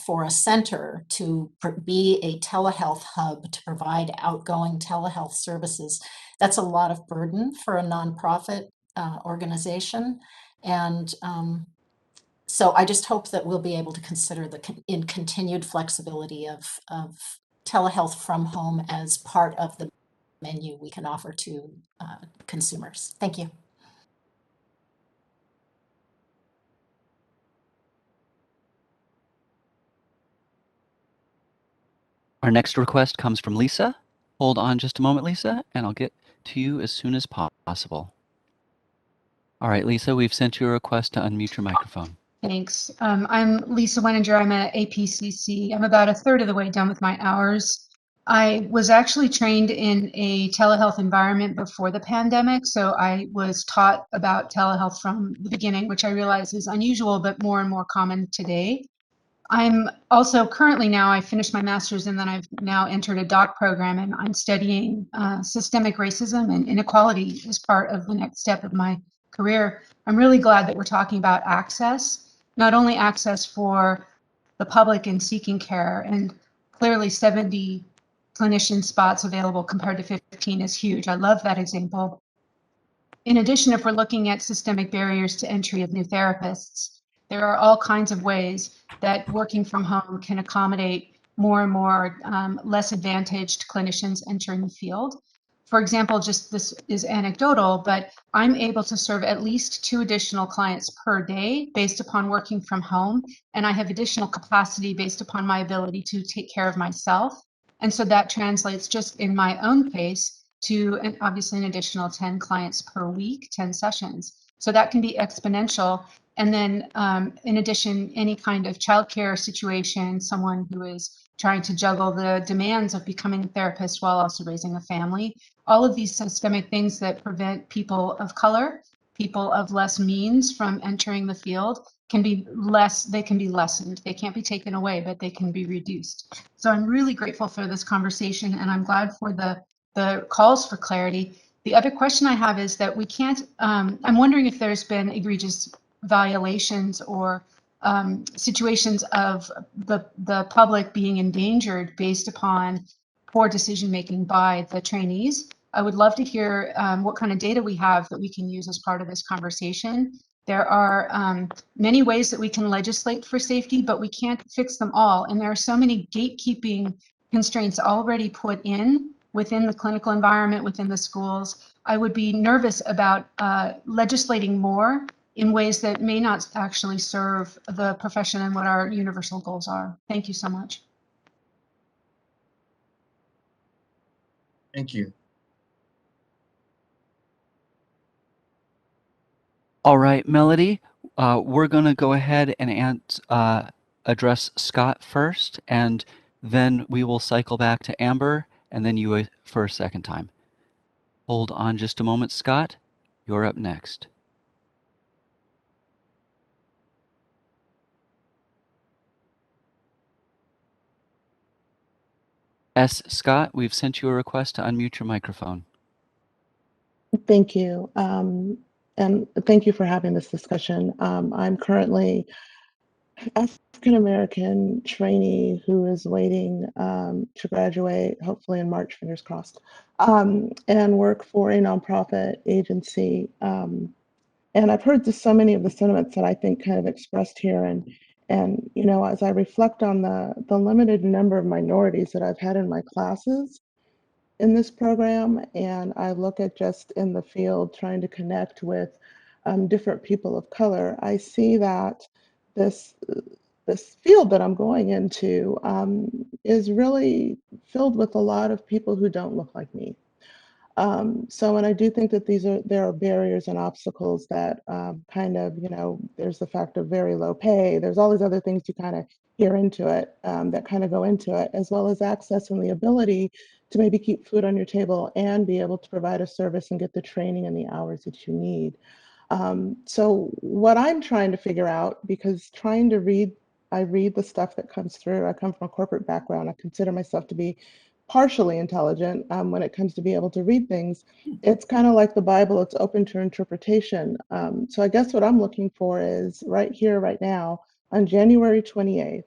for a center to be a telehealth hub to provide outgoing telehealth services, that's a lot of burden for a nonprofit organization. And so I just hope that we'll be able to consider the continued flexibility of telehealth from home as part of the menu we can offer to consumers. Thank you. Our next request comes from Lisa. Hold on just a moment, Lisa, and I'll get to you as soon as possible. All right, Lisa, we've sent you a request to unmute your microphone. Thanks. I'm Lisa Weninger. I'm at APCC. I'm about a third of the way done with my hours. I was actually trained in a telehealth environment before the pandemic, so I was taught about telehealth from the beginning, which I realize is unusual, but more and more common today. I'm also currently now, I finished my master's and then I've now entered a doc program, and I'm studying systemic racism and inequality as part of the next step of my career, I'm really glad that we're talking about access, not only access for the public in seeking care, and clearly 70 clinician spots available compared to 15 is huge. I love that example. In addition, if we're looking at systemic barriers to entry of new therapists, there are all kinds of ways that working from home can accommodate more and more less advantaged clinicians entering the field. For example, just this is anecdotal, but I'm able to serve at least 2 additional clients per day based upon working from home, and I have additional capacity based upon my ability to take care of myself. And so that translates just in my own case to obviously an additional 10 clients per week, 10 sessions. So that can be exponential. And then in addition, any kind of childcare situation, someone who is trying to juggle the demands of becoming a therapist while also raising a family, all of these systemic things that prevent people of color, people of less means from entering the field can be lessened. They can't be taken away, but they can be reduced. So I'm really grateful for this conversation, and I'm glad for the calls for clarity. The other question I have is that we can't, I'm wondering if there's been egregious violations or situations of the public being endangered based upon poor decision-making by the trainees. I would love to hear what kind of data we have that we can use as part of this conversation. There are many ways that we can legislate for safety, but we can't fix them all. And there are so many gatekeeping constraints already put in within the clinical environment, within the schools. I would be nervous about legislating more in ways that may not actually serve the profession and what our universal goals are. Thank you so much. Thank you. All right, Melody, we're going to go ahead and address Scott first, and then we will cycle back to Amber, and then you for a second time. Hold on just a moment, Scott. You're up next. Scott, we've sent you a request to unmute your microphone. Thank you. And thank you for having this discussion. I'm currently African-American trainee who is waiting to graduate, hopefully in March, fingers crossed, and work for a nonprofit agency. And I've heard just so many of the sentiments that I think kind of expressed here. And you know, as I reflect on the limited number of minorities that I've had in my classes in this program, and I look at just in the field trying to connect with different people of color, I see that this field that I'm going into is really filled with a lot of people who don't look like me. So, and I do think that there are barriers and obstacles that kind of, you know, there's the fact of very low pay. There's all these other things you kind of hear into it that kind of go into it, as well as access and the ability to maybe keep food on your table and be able to provide a service and get the training and the hours that you need. So what I'm trying to figure out, because I read the stuff that comes through. I come from a corporate background. I consider myself to be partially intelligent when it comes to be able to read things. It's kind of like the Bible, it's open to interpretation. So I guess what I'm looking for is right here, right now, on January 28th,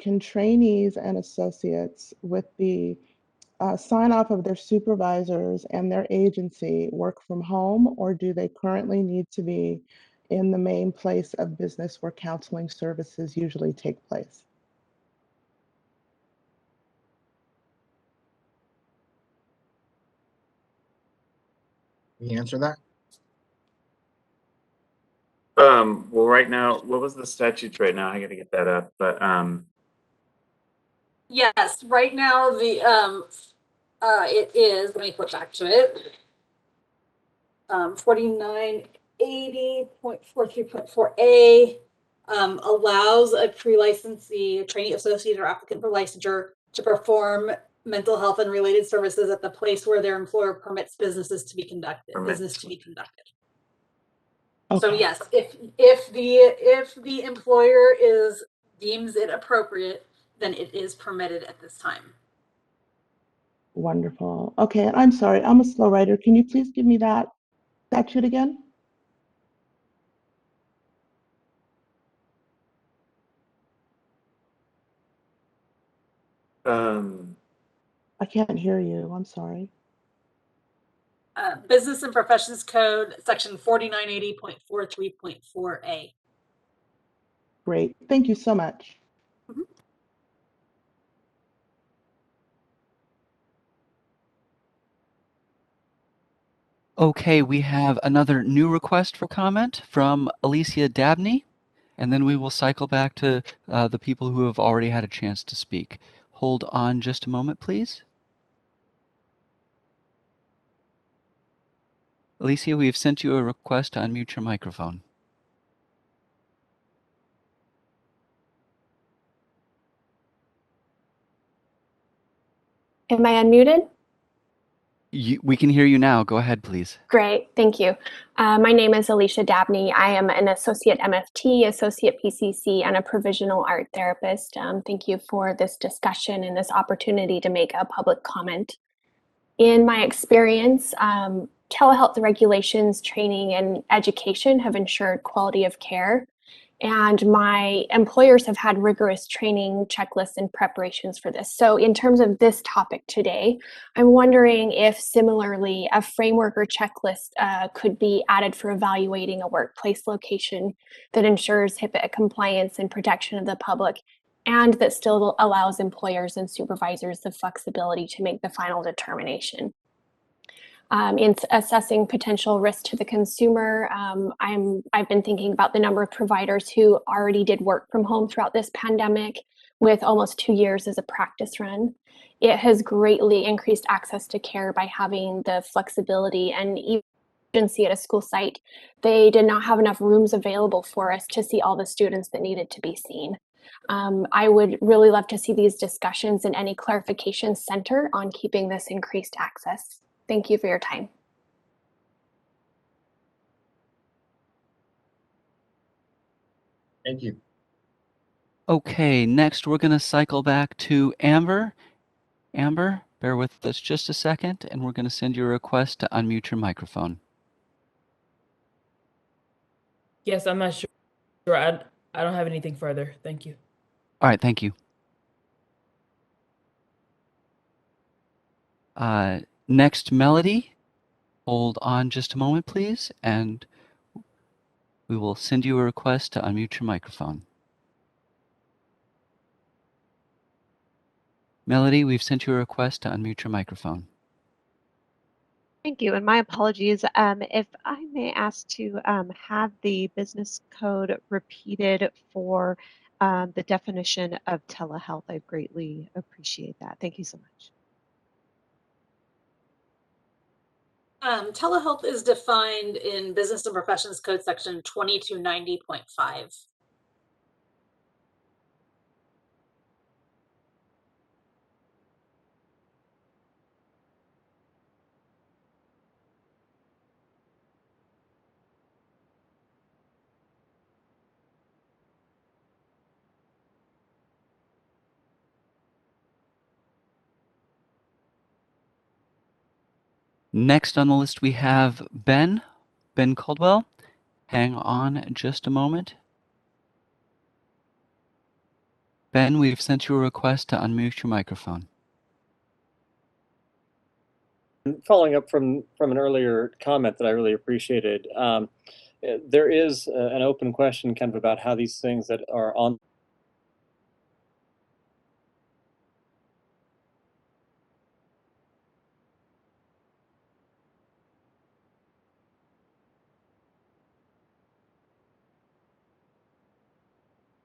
can trainees and associates with the sign off of their supervisors and their agency work from home, or do they currently need to be in the main place of business where counseling services usually take place? Can you answer that? Well, right now, what was the statutes right now? I got to get that up, but Yes, right now it is, let me flip back to it. 4980.43.4A allows a pre-licensee, a trainee associate or applicant for licensure to perform mental health and related services at the place where their employer permits business to be conducted. Okay. So yes, if the employer deems it appropriate, then it is permitted at this time. Wonderful. Okay, and I'm sorry, I'm a slow writer. Can you please give me that statute again? I can't hear you. I'm sorry. Business and Professions Code, section 4980.43.4A. Great. Thank you so much. Okay, we have another new request for comment from Alicia Dabney, and then we will cycle back to the people who have already had a chance to speak. Hold on just a moment, please. Alicia, we have sent you a request to unmute your microphone. Am I unmuted? We can hear you now. Go ahead, please. Great, thank you. My name is Alicia Dabney. I am an associate MFT, associate PCC, and a provisional art therapist. Thank you for this discussion and this opportunity to make a public comment. In my experience, telehealth regulations, training, and education have ensured quality of care. And my employers have had rigorous training checklists and preparations for this. So in terms of this topic today, I'm wondering if similarly a framework or checklist could be added for evaluating a workplace location that ensures HIPAA compliance and protection of the public, and that still allows employers and supervisors the flexibility to make the final determination. In assessing potential risk to the consumer, I've been thinking about the number of providers who already did work from home throughout this pandemic with almost 2 years as a practice run. It has greatly increased access to care by having the flexibility, and even see at a school site, they did not have enough rooms available for us to see all the students that needed to be seen. I would really love to see these discussions and any clarifications center on keeping this increased access. Thank you for your time. Thank you. Okay, next we're going to cycle back to Amber. Amber, bear with us just a second, and we're going to send you a request to unmute your microphone. Yes, I'm not sure. I don't have anything further. Thank you. All right, thank you. Next, Melody. Hold on just a moment, please, and we will send you a request to unmute your microphone. Melody, we've sent you a request to unmute your microphone. Thank you, and my apologies. If I may ask to have the business code repeated for the definition of telehealth, I greatly appreciate that. Thank you so much. Telehealth is defined in Business and Professions Code section 2290.5. Next on the list, we have Ben Caldwell. Hang on just a moment. Ben, we've sent you a request to unmute your microphone. Following up from an earlier comment that I really appreciated, there is an open question kind of about how these things that are on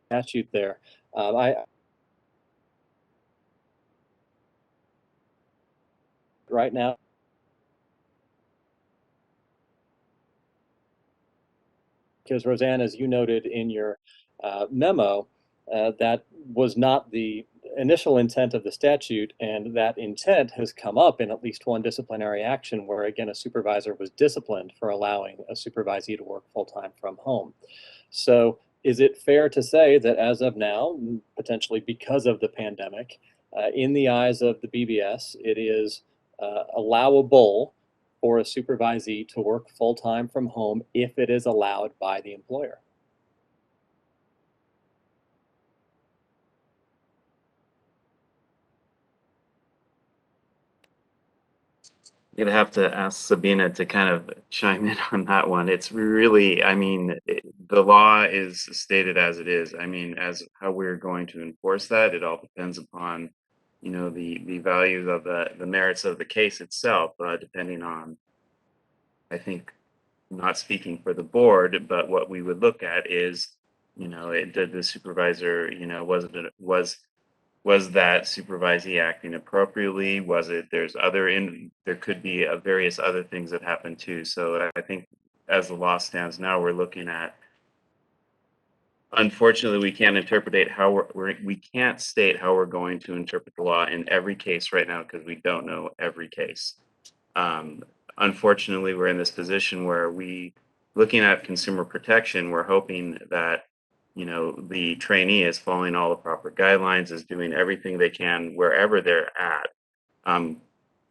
statute there. Right now, because Roseanne, as you noted in your memo, that was not the initial intent of the statute, and that intent has come up in at least one disciplinary action where, again, a supervisor was disciplined for allowing a supervisee to work full-time from home. So is it fair to say that as of now, potentially because of the pandemic, in the eyes of the BBS, it is allowable for a supervisee to work full-time from home if it is allowed by the employer? You'd have to ask Sabina to kind of chime in on that one. It's really, I mean, the law is stated as it is. I mean, as how we're going to enforce that, it all depends upon, you know, the values of the merits of the case itself, depending on, I think, not speaking for the board, but what we would look at is, you know, did the supervisor, you know, was that supervisee acting appropriately? Was it, there could be various other things that happen too. So I think as the law stands now, we're looking at, unfortunately, we can't interpret how we can't state how we're going to interpret the law in every case right now because we don't know every case. Um, Unfortunately, we're in this position where looking at consumer protection, we're hoping that, you know, the trainee is following all the proper guidelines, is doing everything they can wherever they're at,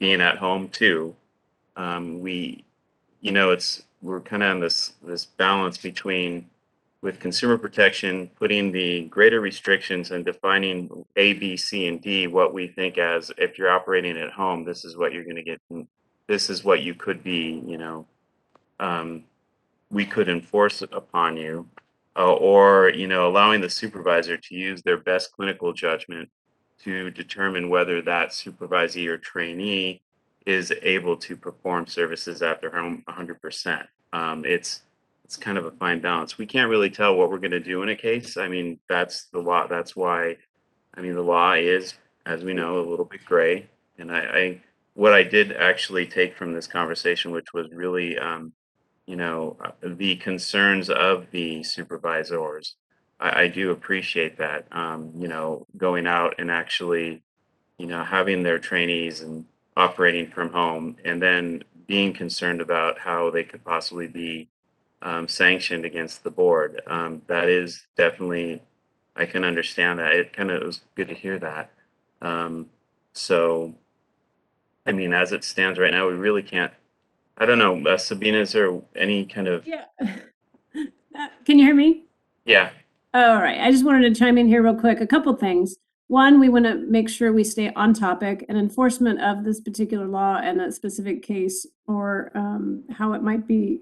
being at home too. You know, we're kind of on this balance between, with consumer protection, putting the greater restrictions and defining A, B, C, and D, what we think as, if you're operating at home, this is what you're going to get. This is what you could be, you know, we could enforce upon you, or, you know, allowing the supervisor to use their best clinical judgment to determine whether that supervisee or trainee is able to perform services at their home 100%. It's kind of a fine balance. We can't really tell what we're going to do in a case. I mean, that's the law. That's why, I mean, the law is, as we know, a little bit gray. And what I did actually take from this conversation, which was really, you know, the concerns of the supervisors. I do appreciate that, you know, going out and actually, you know, having their trainees and operating from home, and then being concerned about how they could possibly be sanctioned against the board. That is definitely, I can understand that. It was good to hear that. So, I mean, as it stands right now, we really can't, I don't know, Sabina, is there any kind of, Yeah. Can you hear me? yeah, All right. I just wanted to chime in here real quick. A couple things. One, we want to make sure we stay on topic and enforcement of this particular law and a specific case, or how it might be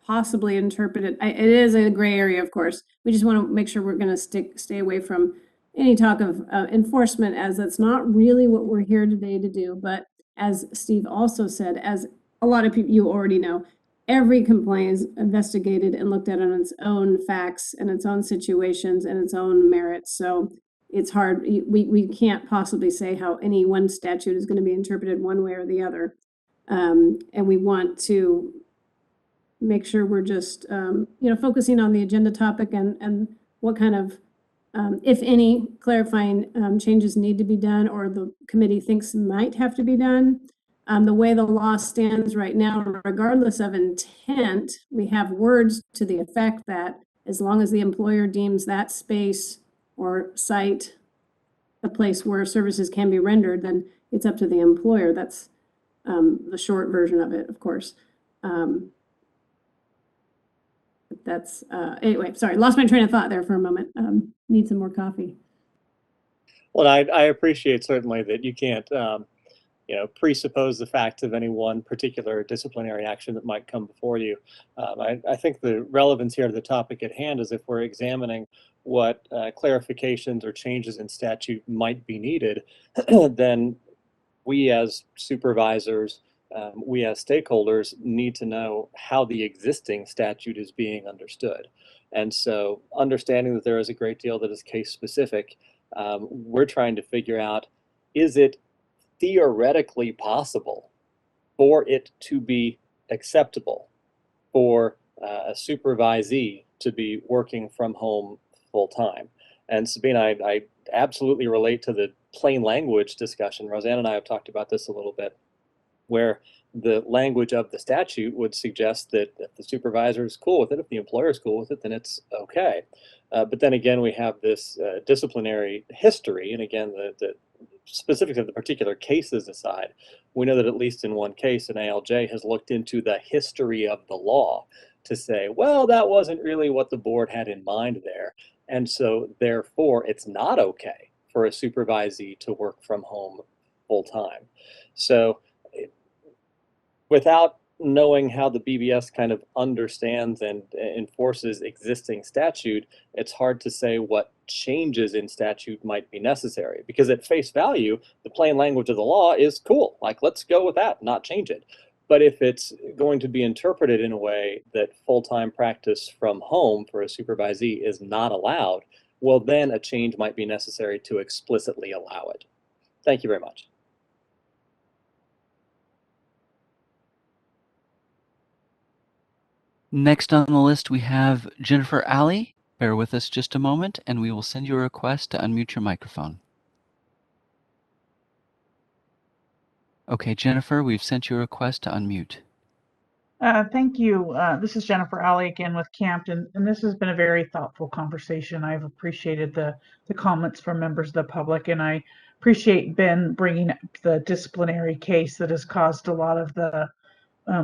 possibly interpreted. It is a gray area, of course. We just want to make sure we're going to stay away from any talk of enforcement, as that's not really what we're here today to do. But as Steve also said, as a lot of people you already know, every complaint is investigated and looked at on its own facts and its own situations and its own merits. So it's hard. We can't possibly say how any one statute is going to be interpreted one way or the other. And we want to make sure we're just, focusing on the agenda topic and what kind of, if any, clarifying changes need to be done or the committee thinks might have to be done. The way the law stands right now, regardless of intent, we have words to the effect that as long as the employer deems that space or site a place where services can be rendered, then it's up to the employer. That's the short version of it, of course. That's anyway, sorry, lost my train of thought there for a moment. Need some more coffee. Well, I appreciate certainly that you can't, you know, presuppose the facts of any one particular disciplinary action that might come before you. I think the relevance here to the topic at hand is if we're examining what clarifications or changes in statute might be needed, then we as supervisors, we as stakeholders need to know how the existing statute is being understood. And so understanding that there is a great deal that is case specific, we're trying to figure out, is it theoretically possible for it to be acceptable for a supervisee to be working from home full time? And Sabina, I absolutely relate to the plain language discussion. Roseanne and I have talked about this a little bit, where the language of the statute would suggest that if the supervisor is cool with it, if the employer is cool with it, then it's okay. But then again, we have this disciplinary history, and again, the specifics of the particular cases aside, we know that at least in one case, an ALJ has looked into the history of the law to say, well, that wasn't really what the board had in mind there. And so therefore, it's not okay for a supervisee to work from home full time. So without knowing how the BBS kind of understands and enforces existing statute, it's hard to say what changes in statute might be necessary, because at face value, the plain language of the law is cool. Like, let's go with that, not change it. But if it's going to be interpreted in a way that full-time practice from home for a supervisee is not allowed, well, then a change might be necessary to explicitly allow it. Thank you very much. Next on the list, we have Jennifer Alley. Bear with us just a moment, and we will send you a request to unmute your microphone. Okay, Jennifer, we've sent you a request to unmute. Thank you. This is Jennifer Alley again with Campton, and this has been a very thoughtful conversation. I've appreciated the comments from members of the public, and I appreciate Ben bringing up the disciplinary case that has caused a lot of the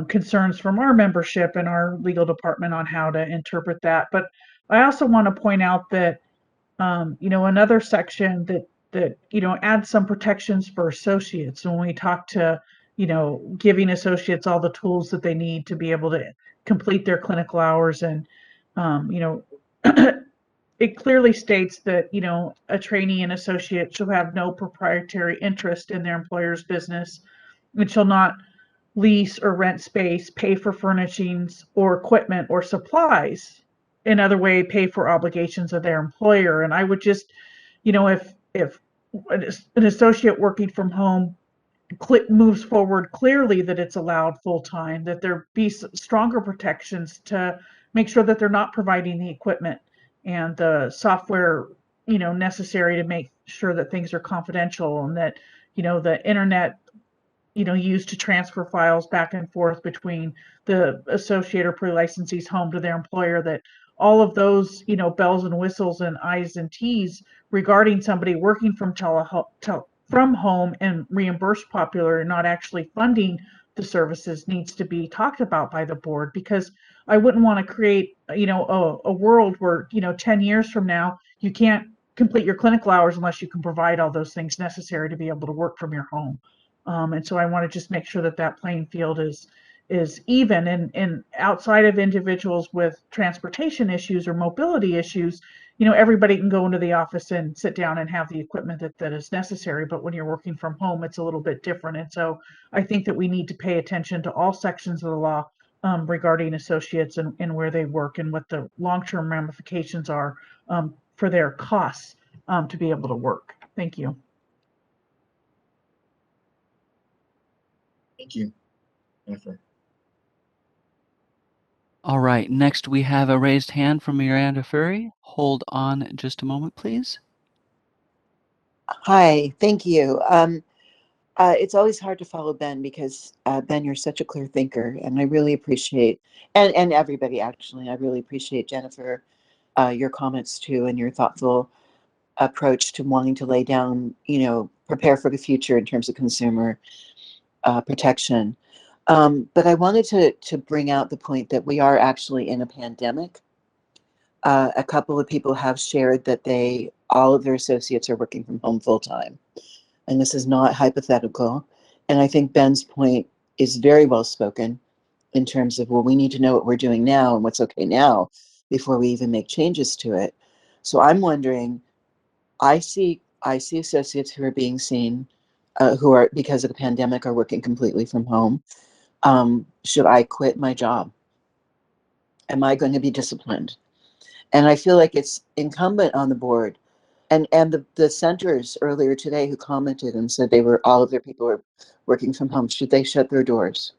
concerns from our membership and our legal department on how to interpret that. But I also want to point out that, another section that adds some protections for associates. When we talk to, giving associates all the tools that they need to be able to complete their clinical hours, and, it clearly states that, a trainee and associate shall have no proprietary interest in their employer's business and shall not lease or rent space, pay for furnishings or equipment or supplies, in other way, pay for obligations of their employer. And I would just, if an associate working from home moves forward clearly that it's allowed full time, that there be stronger protections to make sure that they're not providing the equipment and the software, necessary to make sure that things are confidential, and that, the internet used to transfer files back and forth between the associate or pre-licensee's home to their employer, that all of those, bells and whistles and I's and T's regarding somebody working from from home and reimbursed popular and not actually funding the services needs to be talked about by the board, because I wouldn't want to create, a world where, 10 years from now, you can't complete your clinical hours unless you can provide all those things necessary to be able to work from your home. And so I want to just make sure that that playing field is even, and outside of individuals with transportation issues or mobility issues, everybody can go into the office and sit down and have the equipment that is necessary. But when you're working from home, it's a little bit different. And so I think that we need to pay attention to all sections of the law regarding associates and where they work and what the long-term ramifications are for their costs to be able to work. Thank you. Thank you, Jennifer. All right, next we have a raised hand from Miranda Furry. Hold on just a moment, please. Hi, thank you. It's always hard to follow Ben because, Ben, you're such a clear thinker, and I really appreciate, and everybody actually, I really appreciate, Jennifer, your comments too, and your thoughtful approach to wanting to lay down, prepare for the future in terms of consumer protection. But I wanted to bring out the point that we are actually in a pandemic. A couple of people have shared that all of their associates are working from home full time. And this is not hypothetical. And I think Ben's point is very well spoken in terms of, well, we need to know what we're doing now and what's okay now before we even make changes to it. So I'm wondering, I see associates who are being seen, who are, because of the pandemic, are working completely from home. Should I quit my job? Am I going to be disciplined? And I feel like it's incumbent on the board and the centers earlier today who commented and said all of their people are working from home. Should they shut their doors?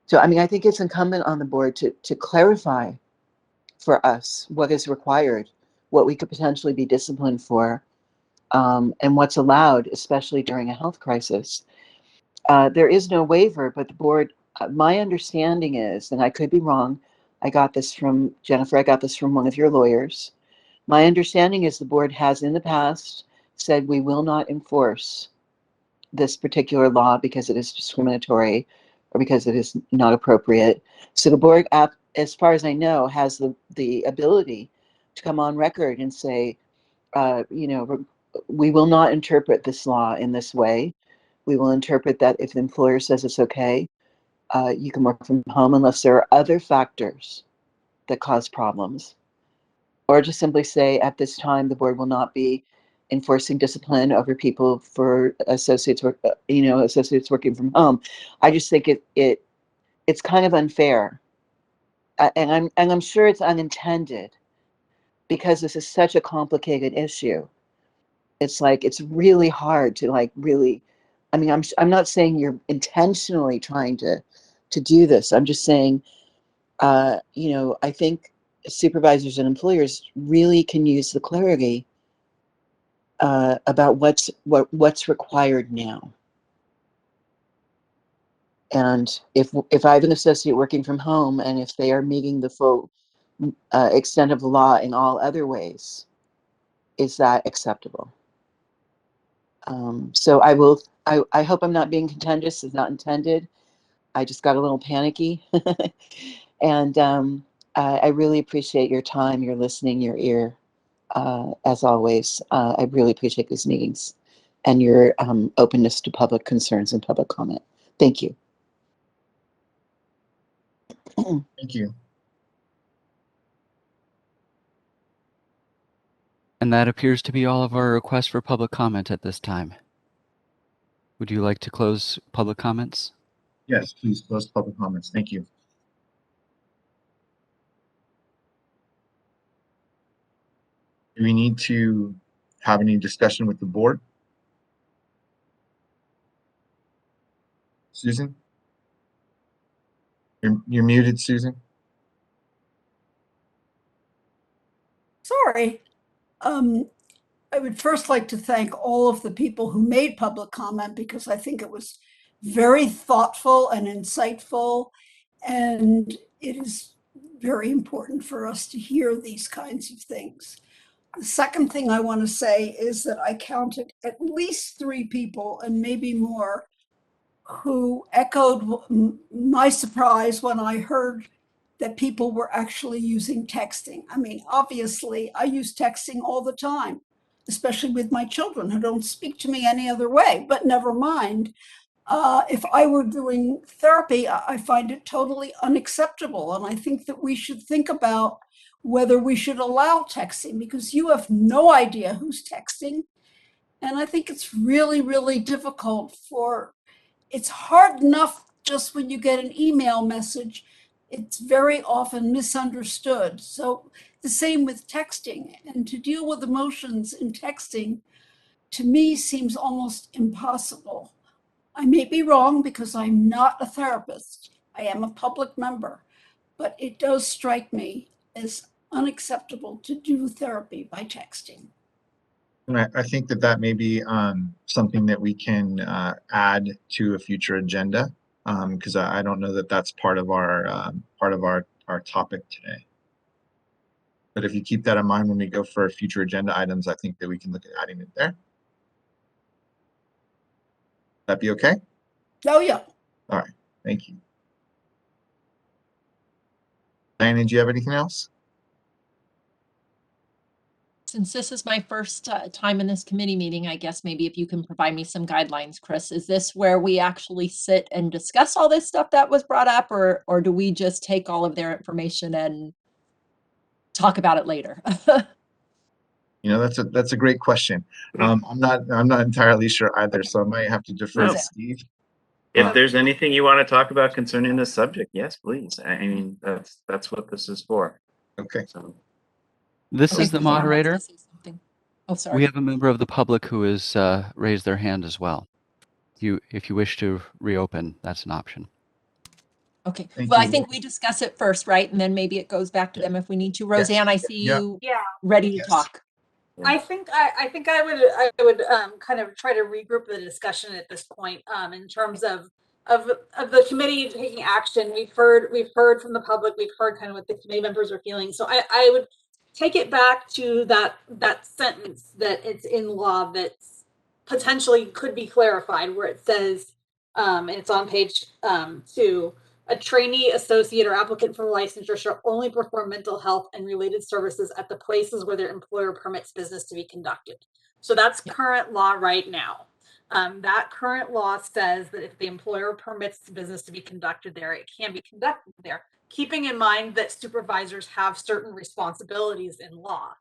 So, I mean, I think it's incumbent on the board to clarify for us what is required, what we could potentially be disciplined for, and what's allowed, especially during a health crisis. There is no waiver, but the board, my understanding is, and I could be wrong, I got this from Jennifer, I got this from one of your lawyers. My understanding is the board has in the past said we will not enforce this particular law because it is discriminatory or because it is not appropriate. So the board, as far as I know, has the ability to come on record and say, we will not interpret this law in this way. We will interpret that if the employer says it's okay, you can work from home unless there are other factors that cause problems. Or just simply say, at this time, the board will not be enforcing discipline over people for associates working from home. I just think it's kind of unfair, and I'm sure it's unintended, because this is such a complicated issue. It's like, it's really hard to like really, I mean, I'm not saying you're intentionally trying to do this. I'm just saying, you know, I think supervisors and employers really can use the clarity about what's required now. And if I have an associate working from home, and if they are meeting the full extent of the law in all other ways, is that acceptable? So I hope I'm not being contentious. It's not intended. I just got a little panicky. And I really appreciate your time, your listening, your ear. As always, I really appreciate these meetings and your openness to public concerns and public comment. Thank you. Thank you. And that appears to be all of our requests for public comment at this time. Would you like to close public comments? Yes, please close public comments. Thank you. Do we need to have any discussion with the board? Susan? You're muted, Susan. Sorry. I would first like to thank all of the people who made public comment, because I think it was very thoughtful and insightful, and it is very important for us to hear these kinds of things. The second thing I want to say is that I counted at least 3 people, and maybe more, who echoed my surprise when I heard that people were actually using texting. I mean, obviously, I use texting all the time, especially with my children who don't speak to me any other way, but never mind. If I were doing therapy, I find it totally unacceptable. And I think that we should think about whether we should allow texting, because you have no idea who's texting. And I think it's really, really difficult it's hard enough just when you get an email message. It's very often misunderstood. So the same with texting. And to deal with emotions in texting, to me, seems almost impossible. I may be wrong, because I'm not a therapist. I am a public member. But it does strike me as unacceptable to do therapy by texting. And I think that may be something that we can add to a future agenda, because I don't know that that's part of our topic today. But if you keep that in mind when we go for future agenda items, I think that we can look at adding it there. That be okay? Oh, yeah. All right. Thank you. Diana, do you have anything else? Since this is my first time in this committee meeting, I guess maybe if you can provide me some guidelines, Chris, is this where we actually sit and discuss all this stuff that was brought up, or do we just take all of their information and talk about it later? You know, that's a great question. I'm not entirely sure either, so I might have to defer to Steve. If there's anything you want to talk about concerning this subject, yes, please. I mean, that's what this is for. Okay. So. This is the moderator. Oh, sorry. We have a member of the public who has raised their hand as well. If you wish to reopen, that's an option. Okay. Thank Well, you. I think we discuss it first, right? And then maybe it goes back to them if we need to. Roseanne, I see Yeah. you Yeah. ready to talk. I think I would kind of try to regroup the discussion at this point in terms of the committee taking action. We've heard from the public. We've heard kind of what the committee members are feeling. So I would take it back to that sentence that it's in law that's potentially could be clarified, where it says, and it's on page 2. A trainee, associate, or applicant for licensure shall only perform mental health and related services at the places where their employer permits business to be conducted. So that's current law right now. That current law says that if the employer permits the business to be conducted there, it can be conducted there, keeping in mind that supervisors have certain responsibilities in law.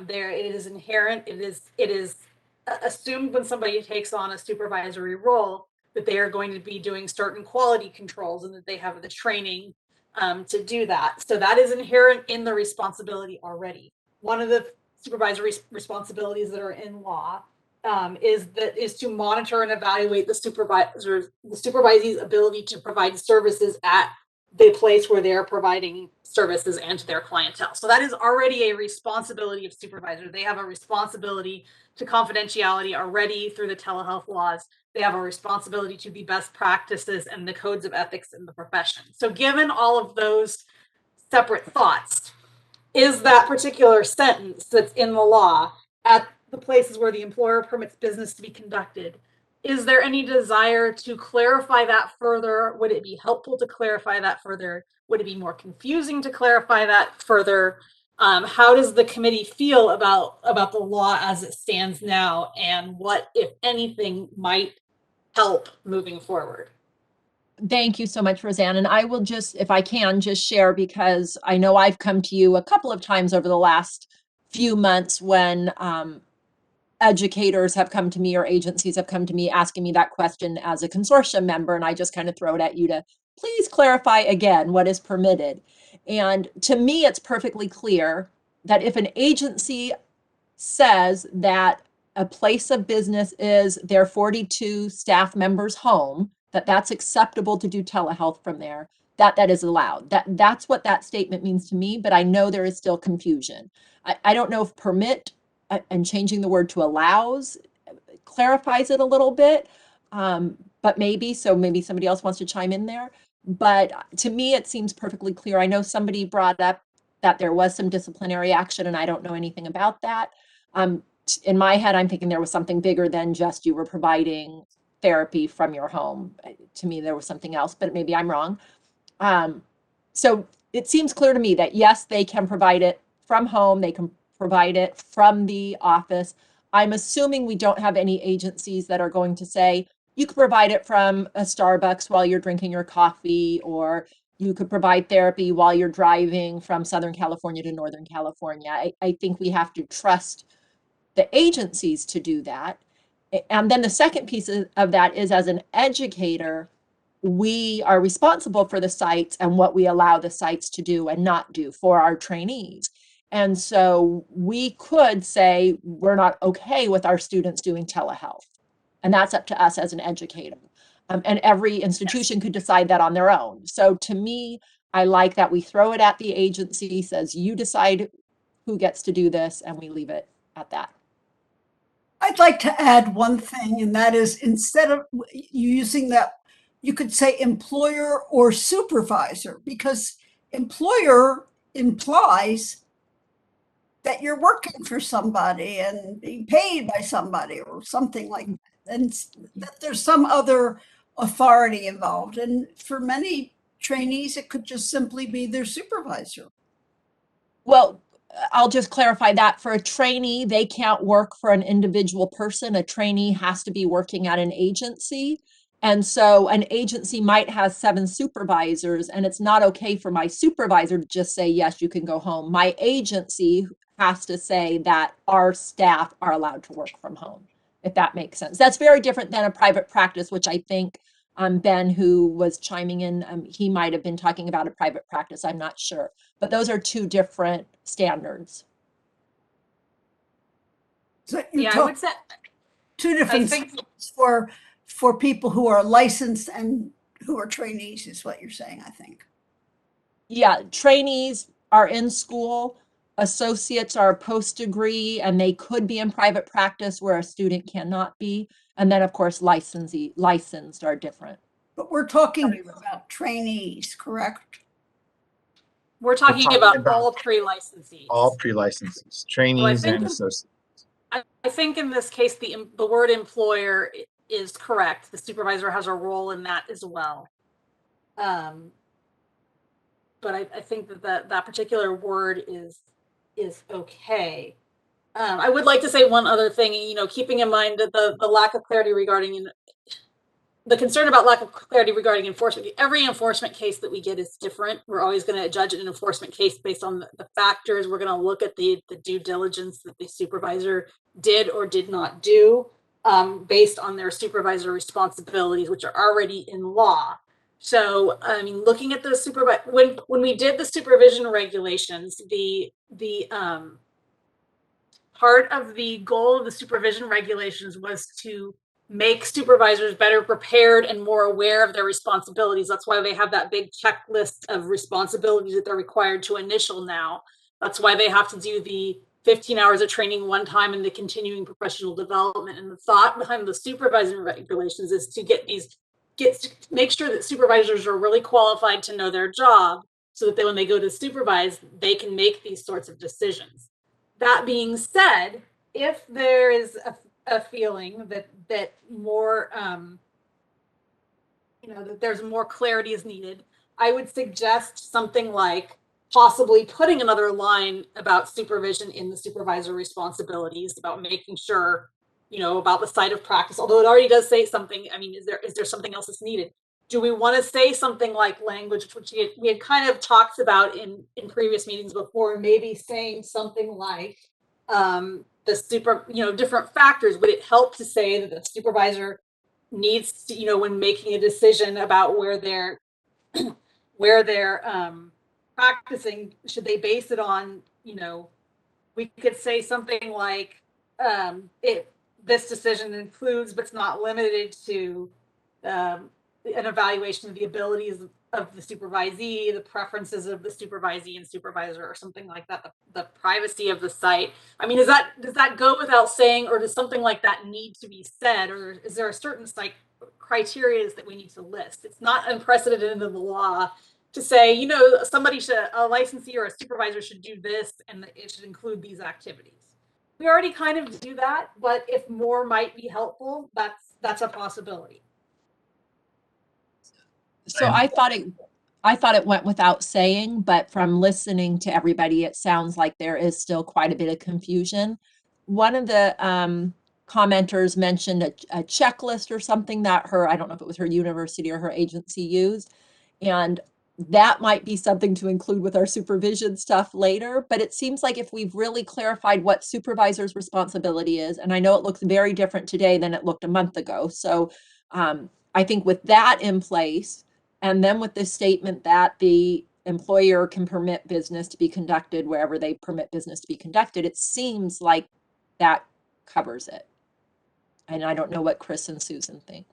There, it is inherent, it is assumed when somebody takes on a supervisory role that they are going to be doing certain quality controls and that they have the training to do that. So that is inherent in the responsibility already. One of the supervisory responsibilities that are in law is to monitor and evaluate the supervisee's ability to provide services at the place where they're providing services and to their clientele. So that is already a responsibility of supervisor. They have a responsibility to confidentiality already through the telehealth laws. They have a responsibility to the best practices and the codes of ethics in the profession. So given all of those separate thoughts, is that particular sentence that's in the law at the places where the employer permits business to be conducted, is there any desire to clarify that further? Would it be helpful to clarify that further? Would it be more confusing to clarify that further? How does the committee feel about the law as it stands now, and what, if anything, might help moving forward? Thank you so much, Roseanne. And I will just, if I can, just share, because I know I've come to you a couple of times over the last few months when educators have come to me or agencies have come to me asking me that question as a consortium member. And I just kind of throw it at you to please clarify again what is permitted. And to me, it's perfectly clear that if an agency says that a place of business is their 42 staff members' home, that's acceptable to do telehealth from there, that is allowed. That's what that statement means to me, but I know there is still confusion. I don't know if permit and changing the word to allows clarifies it a little bit, but maybe somebody else wants to chime in there. But to me, it seems perfectly clear. I know somebody brought up that there was some disciplinary action, and I don't know anything about that. In my head, I'm thinking there was something bigger than just you were providing therapy from your home. To me, there was something else, but maybe I'm wrong. So it seems clear to me that yes, they can provide it from home. They can provide it from the office. I'm assuming we don't have any agencies that are going to say, you could provide it from a Starbucks while you're drinking your coffee, or you could provide therapy while you're driving from Southern California to Northern California. I think we have to trust the agencies to do that. And then the second piece of that is, as an educator, we are responsible for the sites and what we allow the sites to do and not do for our trainees. And so we could say we're not okay with our students doing telehealth. And that's up to us as an educator. And every institution could decide that on their own. So to me, I like that we throw it at the agency, says you decide who gets to do this, and we leave it at that. I'd like to add one thing, and that is, instead of you using that, you could say employer or supervisor, because employer implies that you're working for somebody and being paid by somebody or something like that, and that there's some other authority involved. And for many trainees, it could just simply be their supervisor. Well, I'll just clarify that for a trainee, they can't work for an individual person. A trainee has to be working at an agency. And so an agency might have 7 supervisors, and it's not okay for my supervisor to just say, yes, you can go home. My agency has to say that our staff are allowed to work from home, if that makes sense. That's very different than a private practice, which I think Ben, who was chiming in, he might have been talking about a private practice. I'm not sure. But those are 2 different standards. So you Yeah, I talk would say 2 different standards for people who are licensed and who are trainees, is what you're saying, I think. Yeah, trainees are in school, associates are post-degree, and they could be in private practice where a student cannot be. And then, of course, licensed are different. But we're talking about trainees, correct? We're talking about all pre-licensees. All pre-licensees, trainees and associates. I think in this case, the word employer is correct. The supervisor has a role in that as well. But I think that particular word is okay. I would like to say one other thing, keeping in mind that the lack of clarity regarding the concern about lack of clarity regarding enforcement. Every enforcement case that we get is different. We're always going to judge an enforcement case based on the factors. We're going to look at the due diligence that the supervisor did or did not do based on their supervisor responsibilities, which are already in law. So, I mean, looking at the when we did the supervision regulations, the part of the goal of the supervision regulations was to make supervisors better prepared and more aware of their responsibilities. That's why they have that big checklist of responsibilities that they're required to initial now. That's why they have to do the 15 hours of training one time and the continuing professional development. And the thought behind the supervision regulations is to make sure that supervisors are really qualified to know their job so that when they go to supervise, they can make these sorts of decisions. That being said, if there is a feeling that more, that there's more clarity is needed, I would suggest something like possibly putting another line about supervision in the supervisor responsibilities, about making sure, about the site of practice, although it already does say something. I mean, is there something else that's needed? Do we want to say something like language, which we had kind of talked about in previous meetings before, maybe saying something like different factors? Would it help to say that the supervisor needs to, when making a decision about where they're practicing, should they base it on, we could say something like this decision includes but it's not limited to an evaluation of the abilities of the supervisee, the preferences of the supervisee and supervisor, or something like that, the privacy of the site. I mean, does that go without saying, or does something like that need to be said, or is there a certain criteria that we need to list? It's not unprecedented in the law to say, a licensee or a supervisor should do this and it should include these activities. We already kind of do that, but if more might be helpful, that's a possibility. So I thought it went without saying, but from listening to everybody, it sounds like there is still quite a bit of confusion. One of the commenters mentioned a checklist or something that I don't know if it was her university or her agency used, and that might be something to include with our supervision stuff later. But it seems like if we've really clarified what supervisor's responsibility is, and I know it looks very different today than it looked a month ago. So I think with that in place, and then with this statement that the employer can permit business to be conducted wherever they permit business to be conducted, it seems like that covers it. And I don't know what Chris and Susan think.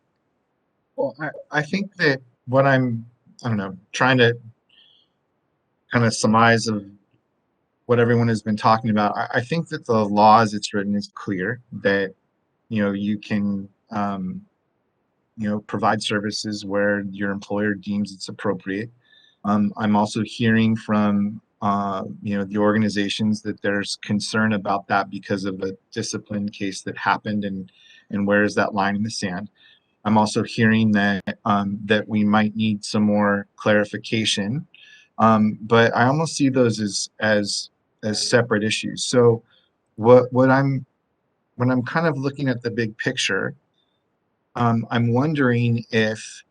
Well, I think that what I don't know, trying to kind of surmise of what everyone has been talking about, I think that the law as it's written is clear that, you can, provide services where your employer deems it's appropriate. I'm also hearing from, the organizations that there's concern about that because of a discipline case that happened, and where is that line in the sand? I'm also hearing that that we might need some more clarification, but I almost see those as separate issues. So when I'm kind of looking at the big picture, I'm wondering if,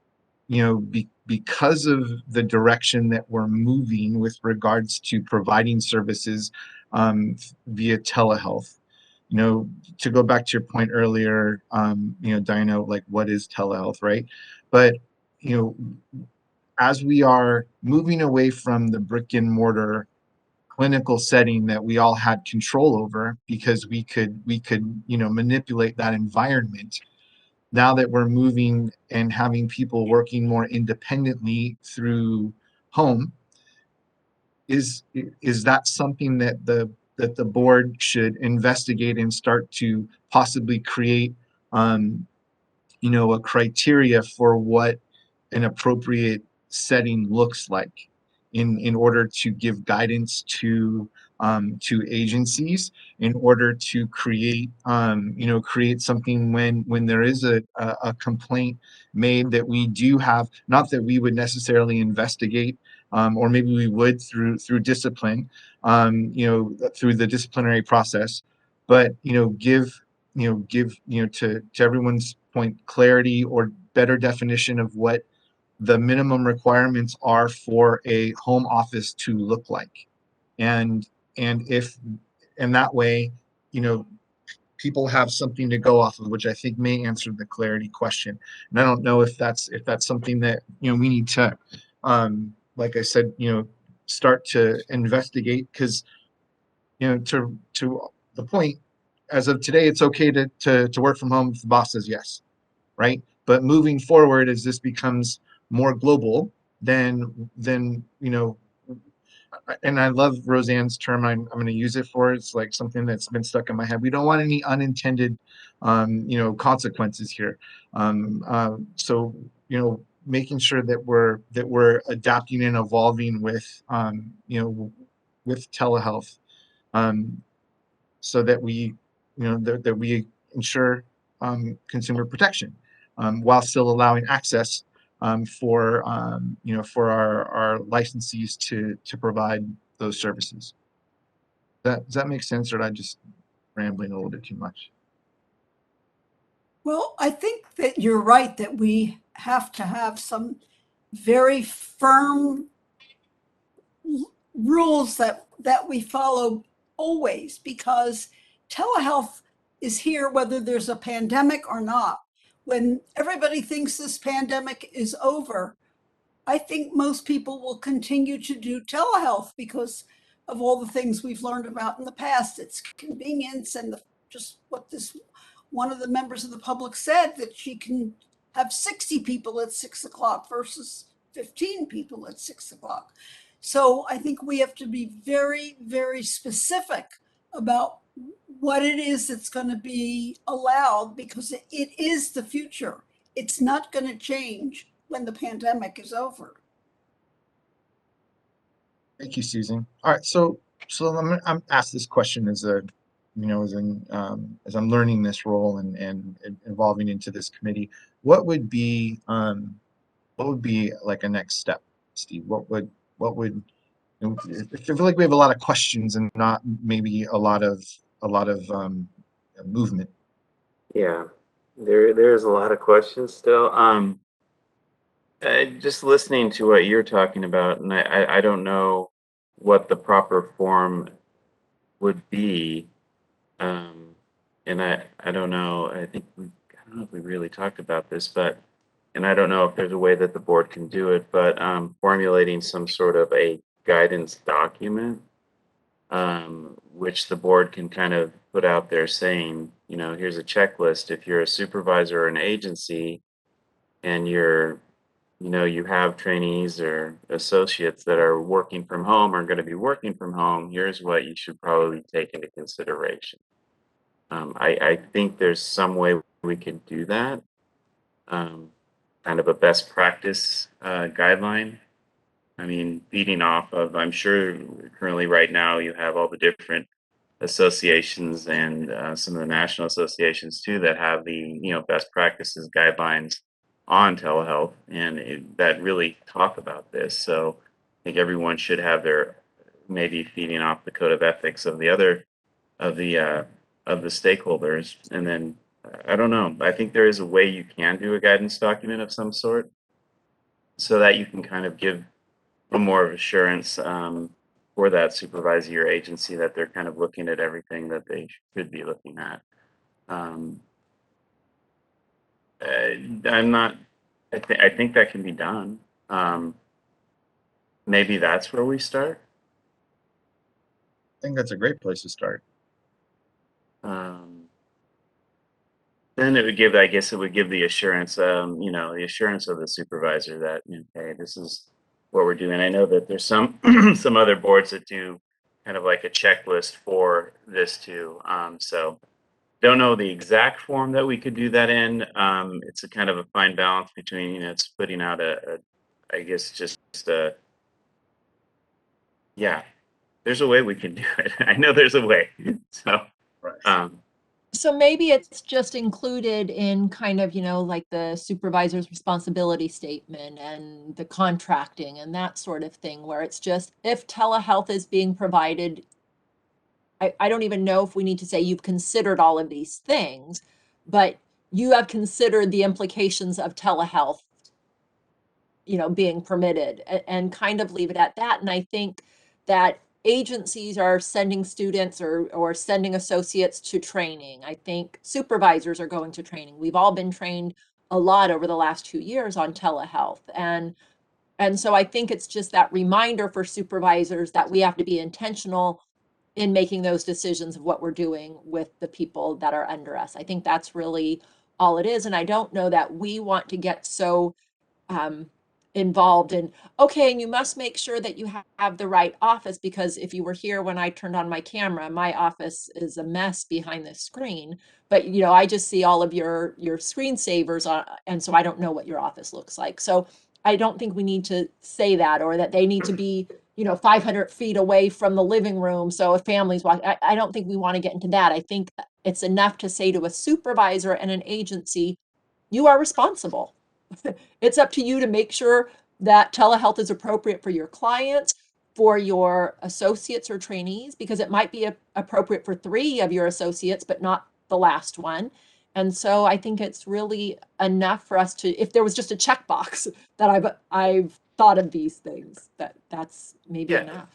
because of the direction that we're moving with regards to providing services via telehealth, to go back to your point earlier, Diana, like what is telehealth, right? But, as we are moving away from the brick and mortar clinical setting that we all had control over because we could manipulate that environment, now that we're moving and having people working more independently through home, is that something that the board should investigate and start to possibly create a criteria for what an appropriate setting looks like in order to give guidance to agencies, in order to create create something when there is a complaint made, that we do have, not that we would necessarily investigate, or maybe we would through discipline, through the disciplinary process, but give to everyone's point, clarity or better definition of what the minimum requirements are for a home office to look like. And if and that way, people have something to go off of, which I think may answer the clarity question. And I don't know if that's something that we need to, like I said, start to investigate, because to the point, as of today, it's okay to work from home if the boss says yes, right? But moving forward, as this becomes more global, then and I love Roseanne's term. I'm going to use it for. It's like something that's been stuck in my head. We don't want any unintended, consequences here. So making sure that we're adapting and evolving with, with telehealth, so that we, that we ensure consumer protection, while still allowing access, for for our licensees to provide those services. Does that make sense, or am I just rambling a little bit too much? Well, I think that you're right that we have to have some very firm rules that we follow always, because telehealth is here whether there's a pandemic or not. When everybody thinks this pandemic is over, I think most people will continue to do telehealth because of all the things we've learned about in the past. It's convenience and just what this one of the members of the public said, that she can have 60 people at 6 o'clock versus 15 people at 6 o'clock. So I think we have to be very, very specific about what it is that's going to be allowed, because it is the future. It's not going to change when the pandemic is over. Thank you, Susan. All right, so I'm asked this question as a, as I'm learning this role and evolving into this committee. What would be like a next step, Steve? What would I feel like we have a lot of questions and not maybe a lot of movement. Yeah, there's a lot of questions still. Just listening to what you're talking about, and I don't know what the proper form would be. And I don't know. I don't know if we really talked about this, but and I don't know if there's a way that the board can do it, but formulating some sort of a guidance document, which the board can kind of put out there saying, here's a checklist. If you're a supervisor or an agency and you have trainees or associates that are working from home or going to be working from home, here's what you should probably take into consideration. I think there's some way we can do that, kind of a best practice guideline. I mean, feeding off of, I'm sure currently right now you have all the different associations and some of the national associations too that have the best practices guidelines on telehealth and that really talk about this. So I think everyone should have their, maybe feeding off the code of ethics of the other of the stakeholders. And then I don't know, I think there is a way you can do a guidance document of some sort so that you can kind of give a more of assurance for that supervisor or agency that they're kind of looking at everything that they should be looking at. I'm not. I think that can be done. Maybe that's where we start. I think that's a great place to start. Then it would give, I guess, it would give the assurance, the assurance of the supervisor that okay, this is what we're doing. I know that there's some some other boards that do kind of like a checklist for this too. So don't know the exact form that we could do that in. It's a kind of a fine balance between, it's putting out I guess just a, yeah, there's a way we can do it. I know there's a way. So, So maybe it's just included in kind of, like the supervisor's responsibility statement and the contracting and that sort of thing, where it's just, if telehealth is being provided I don't even know if we need to say you've considered all of these things, but you have considered the implications of telehealth, being permitted, and kind of leave it at that. And I think that agencies are sending students or sending associates to training. I think supervisors are going to training. We've all been trained a lot over the last 2 years on telehealth. And so I think it's just that reminder for supervisors that we have to be intentional in making those decisions of what we're doing with the people that are under us. I think that's really all it is. And I don't know that we want to get so involved in, okay, and you must make sure that you have the right office, because if you were here when I turned on my camera, my office is a mess behind the screen. But I just see all of your screensavers on, and so I don't know what your office looks like. So I don't think we need to say that, or that they need to be 500 feet away from the living room. So if families watch, I don't think we want to get into that. I think it's enough to say to a supervisor and an agency, you are responsible. It's up to you to make sure that telehealth is appropriate for your clients, for your associates or trainees, because it might be appropriate for 3 of your associates, but not the last one. And so I think it's really enough for us to, if there was just a checkbox that I've thought of these things, that's maybe Yeah. enough.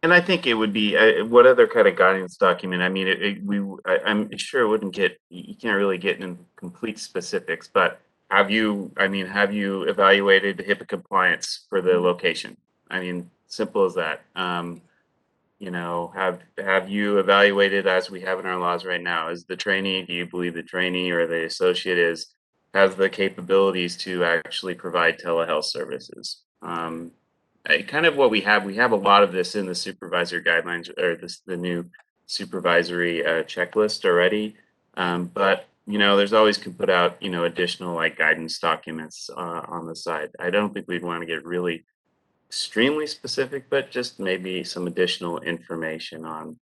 And I think it would be, what other kind of guidance document? I mean, I'm sure it wouldn't you can't really get into complete specifics, but have you evaluated the HIPAA compliance for the location? I mean, simple as that. Have you evaluated, as we have in our laws right now, do you believe the trainee or the associate has the capabilities to actually provide telehealth services? Kind of what we have a lot of this in the supervisor guidelines, or the new supervisory checklist already. But there's always can put out additional like guidance documents on the side. I don't think we'd want to get really extremely specific, but just maybe some additional information on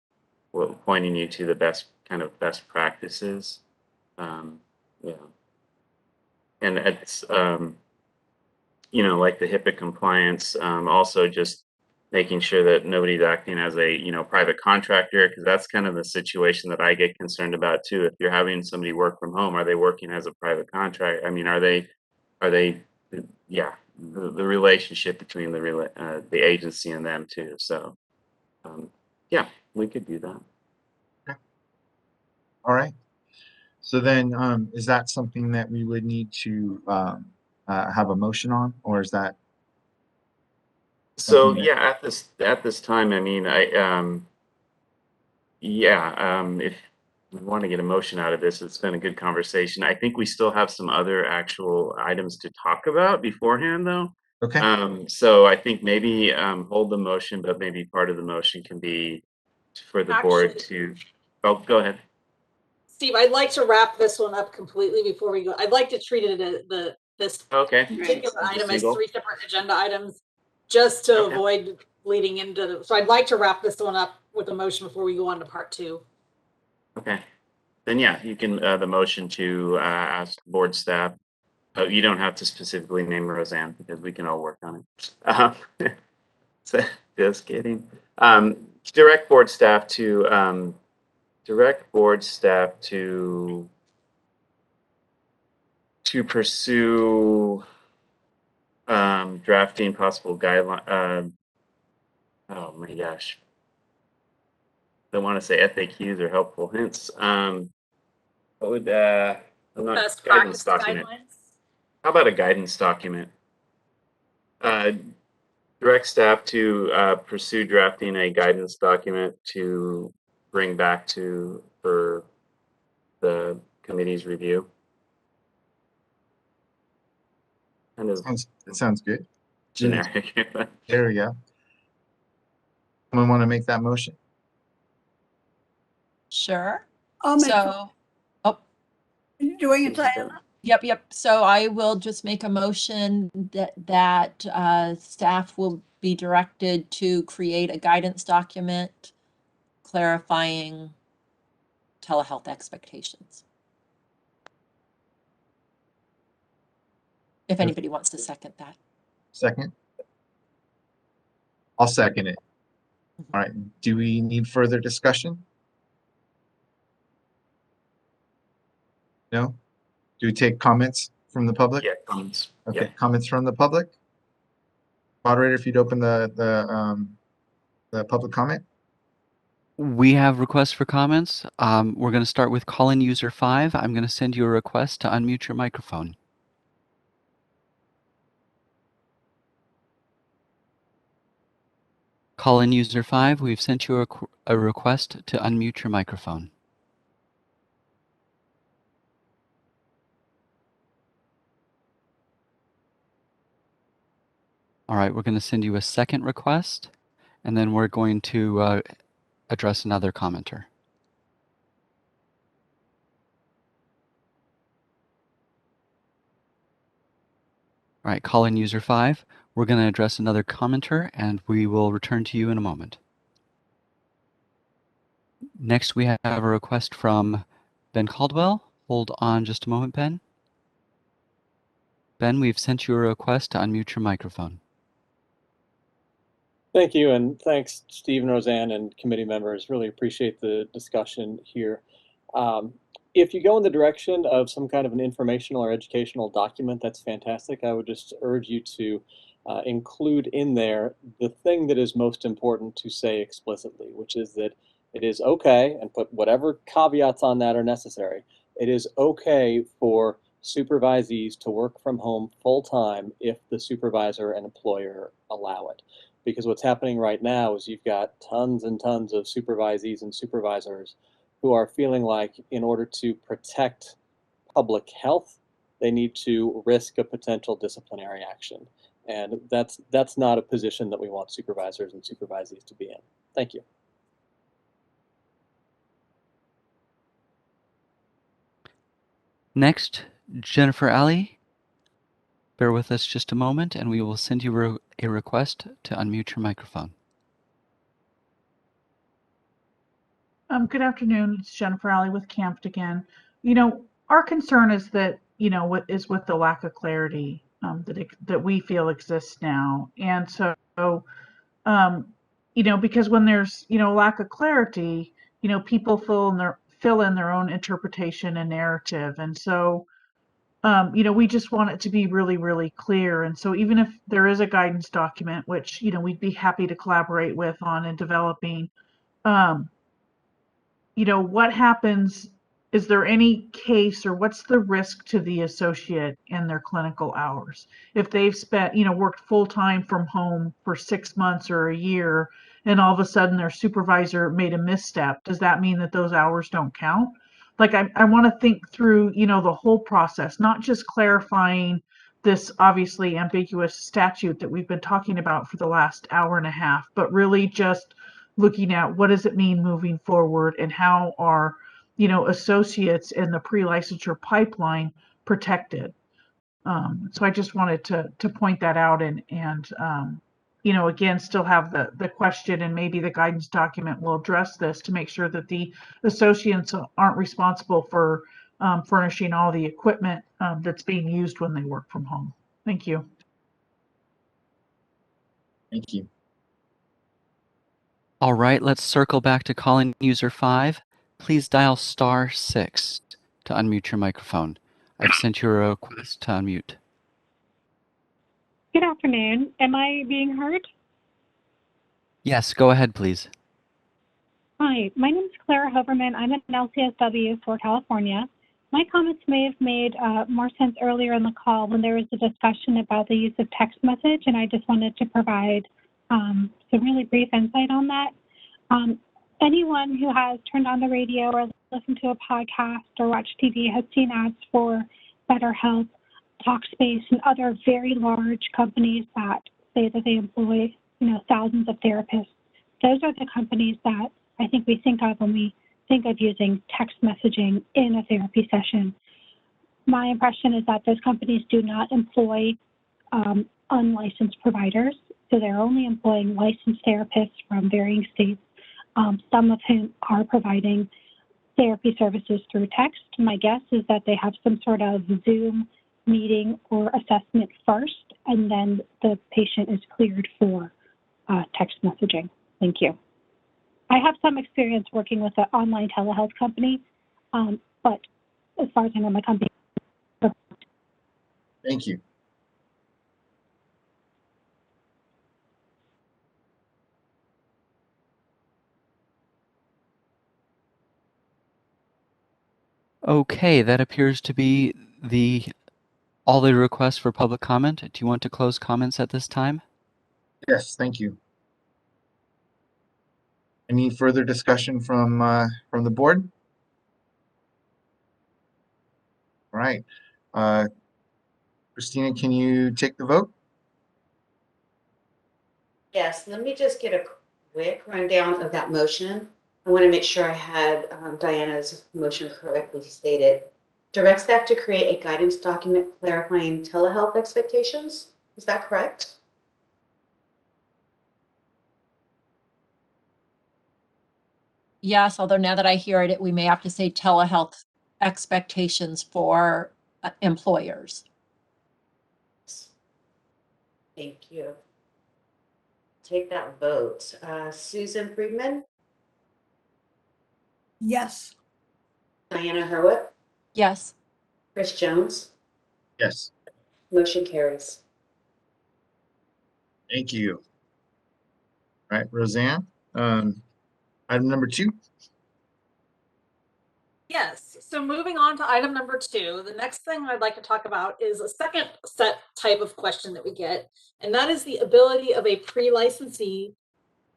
pointing you to the best practices. Yeah, and it's like the HIPAA compliance, also just making sure that nobody's acting as a, private contractor, because that's kind of the situation that I get concerned about too. If you're having somebody work from home, are they working as a private contract? I mean, are they, yeah, the relationship between the agency and them too. So, yeah, we could do that. All right. So then, is that something that we would need to have a motion on, or is that? So something that- yeah, at this time, I mean, if we want to get a motion out of this, it's been a good conversation. I think we still have some other actual items to talk about beforehand, though. Okay. So I think maybe hold the motion, but maybe part of the motion can be for the board to. Oh, go ahead. Steve, I'd like to wrap this one up completely before we go. I'd like to treat it as this Okay. particular item as Siegel. 3 separate agenda items, just to avoid bleeding into so I'd like to wrap this one up with a motion before we go on to part 2. Okay. Then yeah, you can the motion to ask board staff. You don't have to specifically name Roseanne, because we can all work on it. So, just kidding. Direct board staff to pursue drafting possible guideline. Oh my gosh, I want to say FAQs or helpful hints. What would Best guidance practice document? guidelines. How about a guidance document? Direct staff to pursue drafting a guidance document to bring back for the committee's review. Kind of It sounds good. generic. There we go. Someone want to make that motion? Sure. I'll make, So, doing it, Diana? Yep. So I will just make a motion that staff will be directed to create a guidance document clarifying telehealth expectations. If anybody wants to second that. Second? I'll second it. All right, do we need further discussion? No? Do we take comments from the public? Yeah, comments. Okay, Yeah. comments from the public? Moderator, if you'd open the public comment. We have requests for comments. We're going to start with call-in user 5. I'm going to send you a request to unmute your microphone. Call-in user 5, we've sent you a request to unmute your microphone. All right, we're going to send you a second request, and then we're going to address another commenter. All right, call in user 5. We're going to address another commenter, and we will return to you in a moment. Next, we have a request from Ben Caldwell. Hold on just a moment, Ben. Ben, we've sent you a request to unmute your microphone. Thank you, and thanks, Steve and Roseanne and committee members. Really appreciate the discussion here. If you go in the direction of some kind of an informational or educational document, that's fantastic. I would just urge you to include in there the thing that is most important to say explicitly, which is that it is okay, and put whatever caveats on that are necessary, it is okay for supervisees to work from home full-time if the supervisor and employer allow it. Because what's happening right now is you've got tons and tons of supervisees and supervisors who are feeling like in order to protect public health, they need to risk a potential disciplinary action. And that's not a position that we want supervisors and supervisees to be in. Thank you. Next, Jennifer Alley. Bear with us just a moment, and we will send you a request to unmute your microphone. Good afternoon. It's Jennifer Alley with Camped again. You know, our concern is that, you know, what is with the lack of clarity that we feel exists now. And so, you know, because when there's, you know, lack of clarity, you know, people fill in their own interpretation and narrative. And so, you know, we just want it to be really, really clear. And so even if there is a guidance document, which, you know, we'd be happy to collaborate with on and developing, you know, what happens, is there any case or what's the risk to the associate in their clinical hours? If they've spent, you know, worked full-time from home for 6 months or a year, and all of a sudden their supervisor made a misstep, does that mean that those hours don't count? Like, I want to think through, you know, the whole process, not just clarifying this obviously ambiguous statute that we've been talking about for the last hour and a half, but really just looking at what does it mean moving forward and how are, you know, associates in the pre-licensure pipeline protected. So I just wanted to point that out and you know, again, still have the question, and maybe the guidance document will address this to make sure that the associates aren't responsible for furnishing all the equipment that's being used when they work from home. Thank you. Thank you. All right, let's circle back to call-in user 5. Please dial *6 to unmute your microphone. I've sent you a request to unmute. Good afternoon. Am I being heard? Yes, go ahead, please. Hi, my name is Clara Hoverman. I'm an LCSW for California. My comments may have made more sense earlier in the call when there was a discussion about the use of text message, and I just wanted to provide some really brief insight on that. Anyone who has turned on the radio or listened to a podcast or watched TV has seen ads for BetterHelp, Talkspace, and other very large companies that say that they employ, you know, thousands of therapists. Those are the companies that I think we think of when we think of using text messaging in a therapy session. My impression is that those companies do not employ unlicensed providers, so they're only employing licensed therapists from varying states, some of whom are providing therapy services through text. My guess is that they have some sort of Zoom meeting or assessment first, and then the patient is cleared for text messaging. Thank you. I have some experience working with an online telehealth company, but as far as I know, my company. Thank you. Okay, that appears to be all the requests for public comment. Do you want to close comments at this time? Yes, thank you. Any further discussion from the board? All right. Christina, can you take the vote? Yes, let me just get a quick rundown of that motion. I want to make sure I had Diana's motion correctly stated. Direct staff to create a guidance document clarifying telehealth expectations. Is that correct? Yes, although now that I hear it, we may have to say telehealth expectations for employers. Thank you. Take that vote. Susan Friedman, Yes. Diana Hurwitz, Yes. Chris Jones, Yes. motion carries. Thank you. All right, Roseanne, item number 2. Yes, so moving on to item number 2, the next thing I'd like to talk about is a second set type of question that we get, and that is the ability of a pre-licensee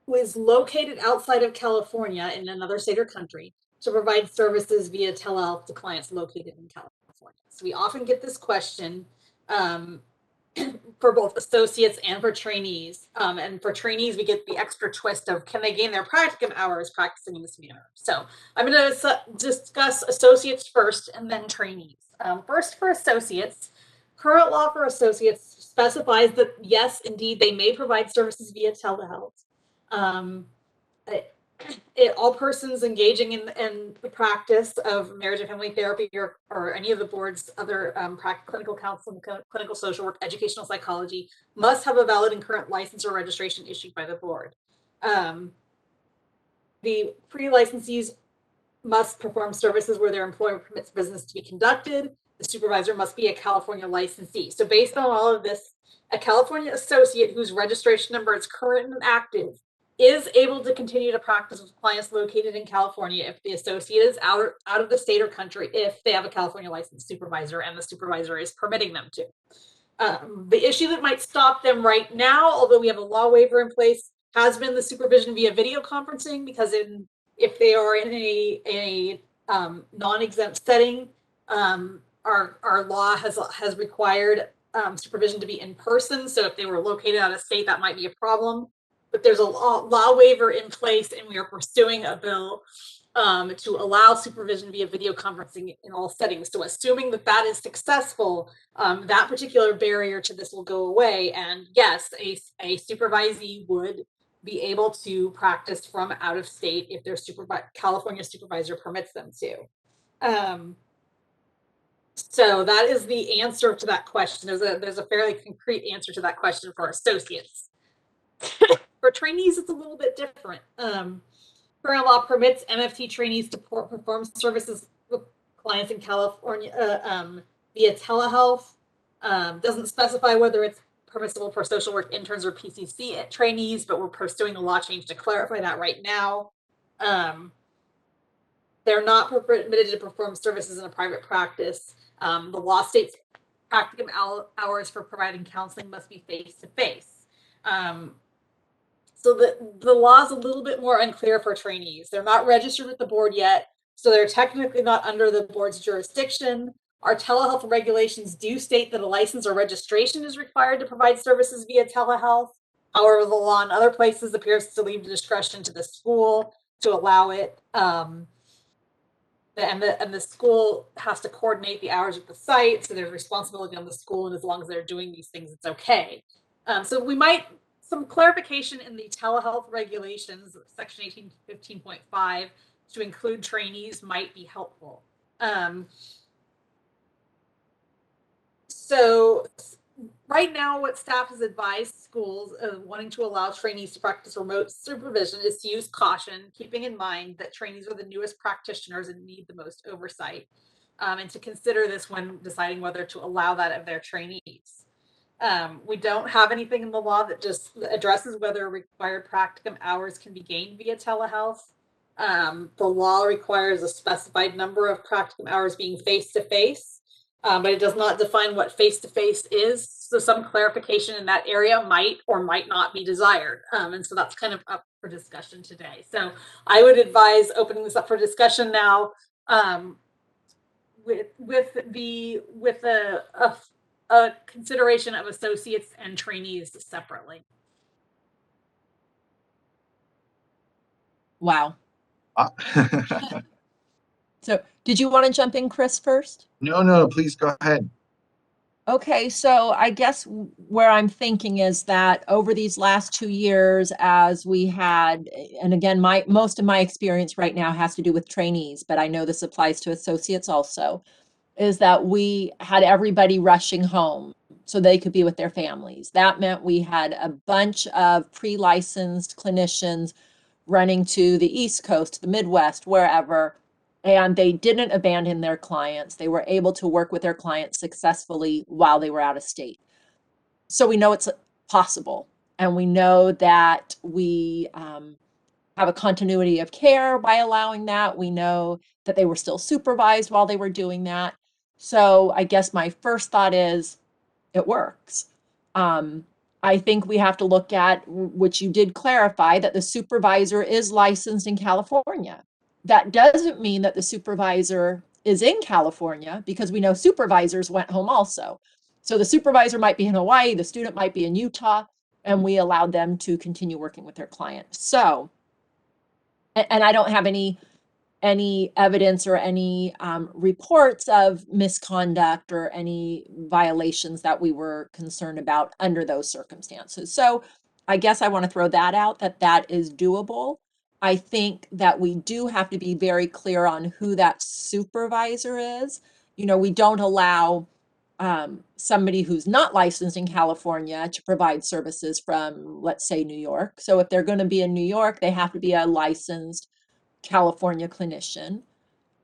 who is located outside of California in another state or country to provide services via telehealth to clients located in California. So we often get this question for both associates and for trainees. And for trainees, we get the extra twist of can they gain their practicum hours practicing in this manner? So I'm going to discuss associates first and then trainees. First, for associates, current law for associates specifies that yes, indeed, they may provide services via telehealth. All persons engaging in the practice of marriage and family therapy or any of the board's other clinical counseling, clinical social work, educational psychology must have a valid and current license or registration issued by the board. The pre-licensees must perform services where their employer permits business to be conducted. The supervisor must be a California licensee. So based on all of this, a California associate whose registration number is current and active is able to continue to practice with clients located in California if the associate is out of the state or country, if they have a California licensed supervisor and the supervisor is permitting them to. The issue that might stop them right now, although we have a law waiver in place, has been the supervision via video conferencing, because if they are in a non-exempt setting, our law has required supervision to be in person. So if they were located out of state, that might be a problem. But there's a law waiver in place, and we are pursuing a bill to allow supervision via video conferencing in all settings. So assuming that is successful, that particular barrier to this will go away. And yes, a supervisee would be able to practice from out of state if their California supervisor permits them to. So that is the answer to that question. There's a fairly concrete answer to that question for associates. For trainees, it's a little bit different. Current law permits MFT trainees to perform services with clients in California via telehealth. Doesn't specify whether it's permissible for social work interns or PCC trainees, but we're pursuing a law change to clarify that right now. They're not permitted to perform services in a private practice. The law states practicum hours for providing counseling must be face-to-face. So the law is a little bit more unclear for trainees. They're not registered with the board yet, so they're technically not under the board's jurisdiction. Our telehealth regulations do state that a license or registration is required to provide services via telehealth. However, the law in other places appears to leave the discretion to the school to allow it. And the school has to coordinate the hours at the site, so there's responsibility on the school, and as long as they're doing these things, it's okay. So some clarification in the telehealth regulations, section 1815.5, to include trainees might be helpful. So right now, what staff has advised schools wanting to allow trainees to practice remote supervision is to use caution, keeping in mind that trainees are the newest practitioners and need the most oversight, and to consider this when deciding whether to allow that of their trainees. We don't have anything in the law that just addresses whether required practicum hours can be gained via telehealth. The law requires a specified number of practicum hours being face-to-face, but it does not define what face-to-face is. So some clarification in that area might or might not be desired. And so that's kind of up for discussion today. So I would advise opening this up for discussion now, with a consideration of associates and trainees separately. Wow. Ah. So did you want to jump in, Chris, first? No, please go ahead. Okay, so I guess where I'm thinking is that over these last 2 years, as we had, and again, most of my experience right now has to do with trainees, but I know this applies to associates also, is that we had everybody rushing home so they could be with their families. That meant we had a bunch of pre-licensed clinicians running to the East Coast, the Midwest, wherever, and they didn't abandon their clients. They were able to work with their clients successfully while they were out of state. So we know it's possible, and we know that we have a continuity of care by allowing that. We know that they were still supervised while they were doing that. So I guess my first thought is it works. I think we have to look at, which you did clarify, that the supervisor is licensed in California. That doesn't mean that the supervisor is in California, because we know supervisors went home also. So the supervisor might be in Hawaii, the student might be in Utah, and we allowed them to continue working with their client. So, and I don't have any evidence or any reports of misconduct or any violations that we were concerned about under those circumstances. So I guess I want to throw that out, that is doable. I think that we do have to be very clear on who that supervisor is. You know, we don't allow somebody who's not licensed in California to provide services from, let's say, New York. So if they're going to be in New York, they have to be a licensed California clinician.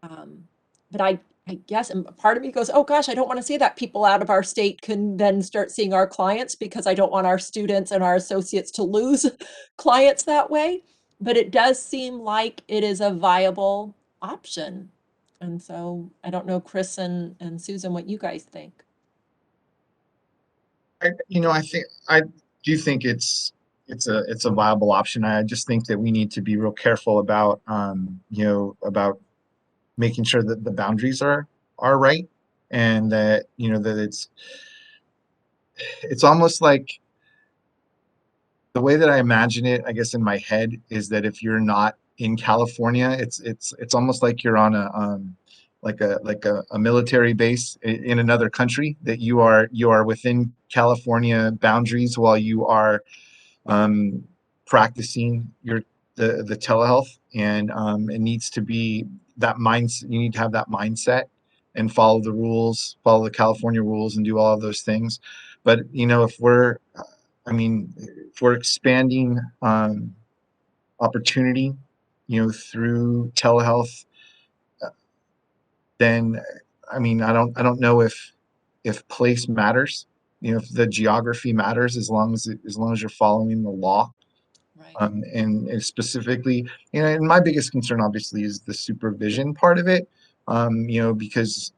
But I guess, and part of me goes, oh gosh, I don't want to see that people out of our state can then start seeing our clients, because I don't want our students and our associates to lose clients that way. But it does seem like it is a viable option. And so I don't know, Chris and Susan, what you guys think. I do think it's a viable option. I just think that we need to be real careful about about making sure that the boundaries are right, and that that it's almost like, the way that I imagine it, I guess in my head, is that if you're not in California, it's almost like you're on a military base in another country, that you are within California boundaries while you are practicing the telehealth, and it needs to be that mindset. You need to have that mindset and follow the rules, follow the California rules, and do all of those things. But if we're expanding opportunity, through telehealth, then I don't know if place matters. If the geography matters, as long as you're following the law. Right. And specifically, and my biggest concern obviously is the supervision part of it. Because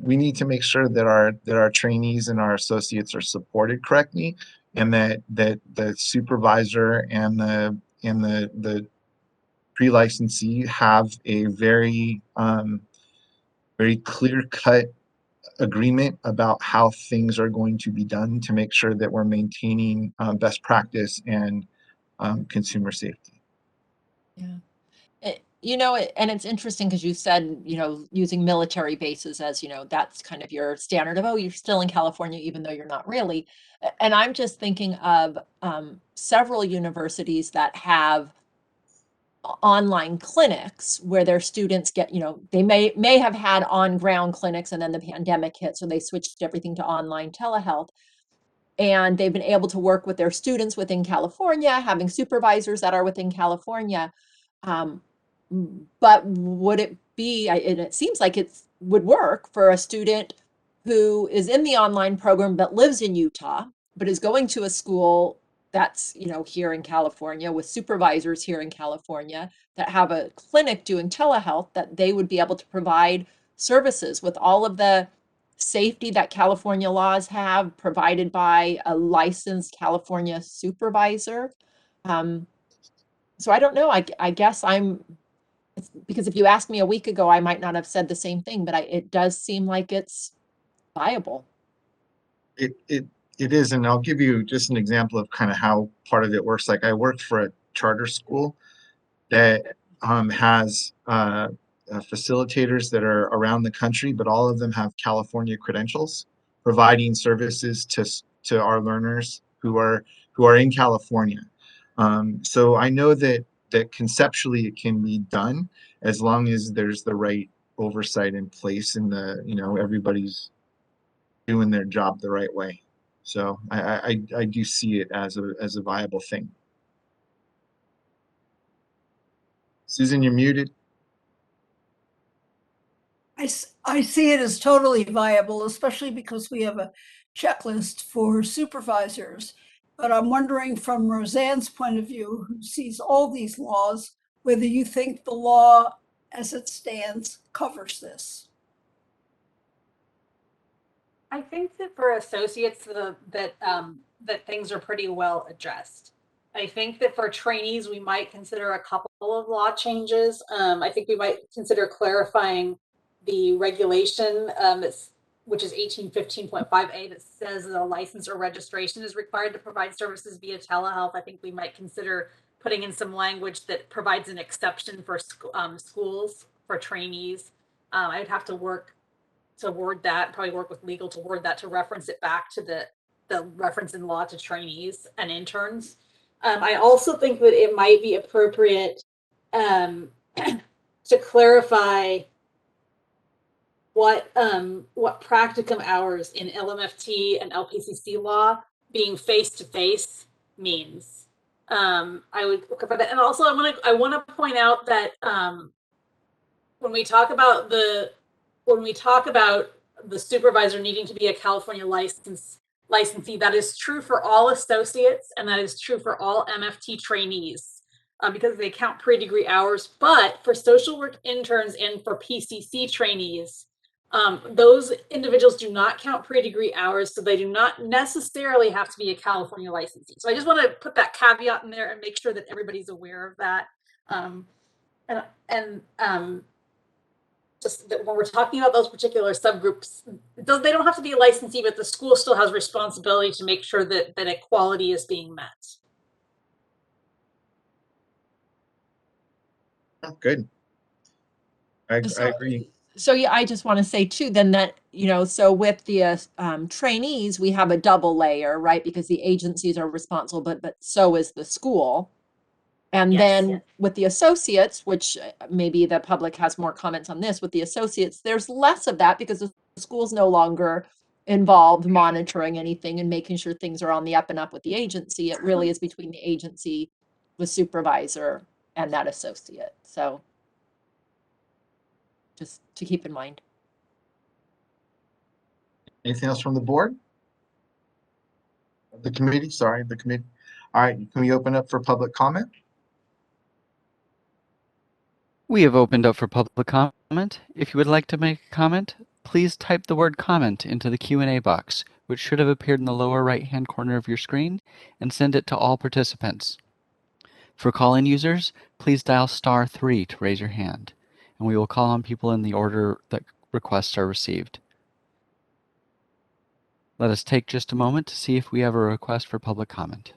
we need to make sure that our trainees and our associates are supported correctly, and that the supervisor and the pre-licensee have a very very clear-cut agreement about how things are going to be done, to make sure that we're maintaining best practice and consumer safety. Yeah. And it's interesting because you said, using military bases as, that's kind of your standard of, oh, you're still in California, even though you're not really. And I'm just thinking of several universities that have online clinics where their students get, they may have had on-ground clinics and then the pandemic hit, so they switched everything to online telehealth. And they've been able to work with their students within California, having supervisors that are within California. But would it be, and it seems like it would work for a student who is in the online program but lives in Utah, but is going to a school that's, here in California with supervisors here in California that have a clinic doing telehealth, that they would be able to provide services with all of the safety that California laws have provided by a licensed California supervisor. So I don't know. I guess because if you asked me a week ago, I might not have said the same thing, but it does seem like it's viable. It is, and I'll give you just an example of kind of how part of it works. Like I worked for a charter school that has facilitators that are around the country, but all of them have California credentials, providing services to our learners who are in California. So I know that conceptually it can be done as long as there's the right oversight in place and everybody's doing their job the right way. So I do see it as a viable thing. Susan, you're muted. I see it as totally viable, especially because we have a checklist for supervisors. But I'm wondering from Roseanne's point of view, who sees all these laws, whether you think the law as it stands covers this. I think that for associates that things are pretty well addressed. I think that for trainees, we might consider a couple of law changes. I think we might consider clarifying the regulation, which is 1815.5A, that says that a license or registration is required to provide services via telehealth. I think we might consider putting in some language that provides an exception for schools for trainees. I would have to work to word that, probably work with legal to word that, to reference it back to the reference in law to trainees and interns. I also think that it might be appropriate to clarify what practicum hours in LMFT and LPCC law being face-to-face means. I would look for that. And also I want to point out that when we talk about the supervisor needing to be a California licensee, that is true for all associates and that is true for all MFT trainees because they count pre-degree hours. But for social work interns and for PCC trainees, those individuals do not count pre-degree hours, so they do not necessarily have to be a California licensee. So I just want to put that caveat in there and make sure that everybody's aware of that. Just that when we're talking about those particular subgroups, they don't have to be a licensee, but the school still has responsibility to make sure that equality is being met. Oh, good. I agree. So yeah, I just want to say too, then that, so with the trainees, we have a double layer, right? Because the agencies are responsible, but so is the school. And then with the associates, which maybe the public has more comments on this, with the associates, there's less of that because the school's no longer involved monitoring anything and making sure things are on the up and up with the agency. It really is between the agency, the supervisor, and that associate. So just to keep in mind. Anything else from the board? The committee, sorry, the committee. All right, can we open up for public comment? We have opened up for public comment. If you would like to make a comment, please type the word comment into the Q&A box, which should have appeared in the lower right-hand corner of your screen, and send it to all participants. For call-in users, please dial *3 to raise your hand, and we will call on people in the order that requests are received. Let us take just a moment to see if we have a request for public comment.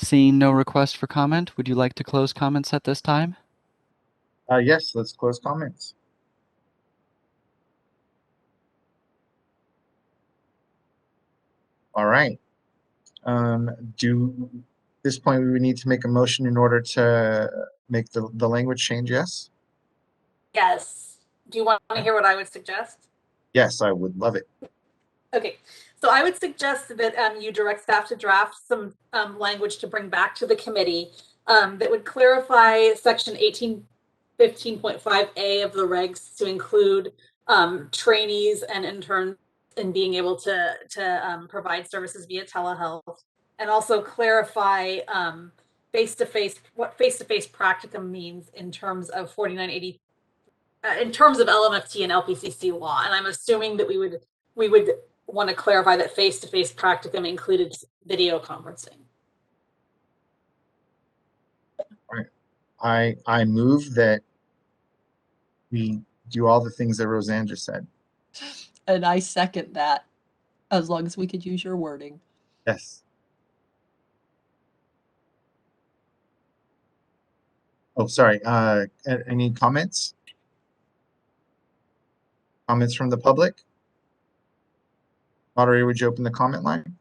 Seeing no request for comment, would you like to close comments at this time? Yes, let's close comments. All right. At this point, we would need to make a motion in order to make the language change, yes? Yes. Do you want to hear what I would suggest? Yes, I would love it. Okay, so I would suggest that you direct staff to draft some language to bring back to the committee that would clarify section 1815.5A of the regs to include trainees and interns in being able to provide services via telehealth, and also clarify face-to-face what face-to-face practicum means in terms of 4980 in terms of LMFT and LPCC law. And I'm assuming that we would want to clarify that face-to-face practicum included video conferencing. All right. I move that we do all the things that Roseanne just said. And I second that, as long as we could use your wording. Yes. Oh, sorry. Any comments? Comments from the public? Moderator, would you open the comment line?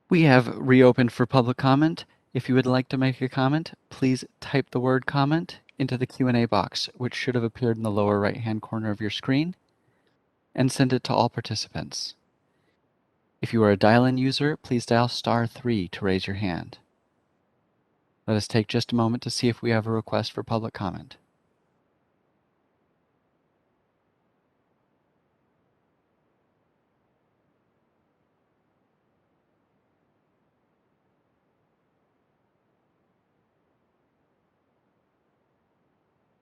We have reopened for public comment. If you would like to make a comment, please type the word comment into the Q&A box, which should have appeared in the lower right-hand corner of your screen, and send it to all participants. If you are a dial-in user, please dial *3 to raise your hand. Let us take just a moment to see if we have a request for public comment.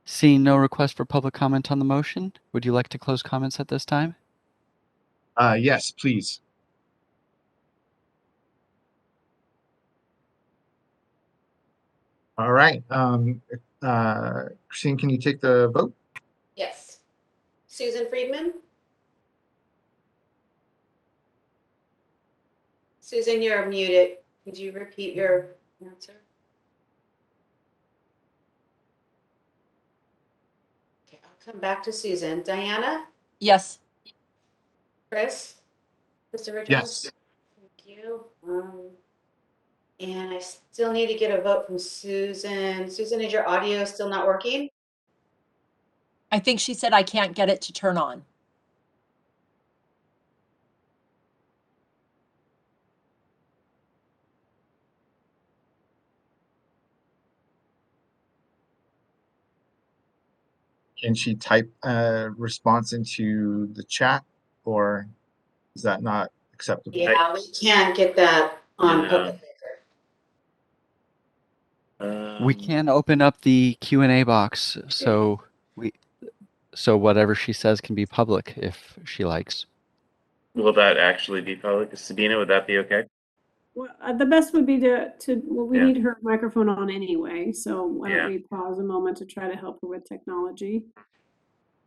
Seeing no request for public comment on the motion, would you like to close comments at this time? Yes, please. All right. Christine, can you take the vote? Yes. Susan Friedman? Susan, you're muted. Could you repeat your answer? Okay, I'll come back to Susan. Diana? Yes. Chris? Christopher Jones? Yes. Thank you. And I still need to get a vote from Susan. Susan, is your audio still not working? I think she said I can't get it to turn on. Can she type a response into the chat, or is that not acceptable? Yeah, we can't get that on public record. We can open up the Q&A box, so whatever she says can be public if she likes. Will that actually be public? Sabina, would that be okay? Well, the best would be well, we Yeah. need her microphone on anyway, so why Yeah. don't we pause a moment to try to help her with technology?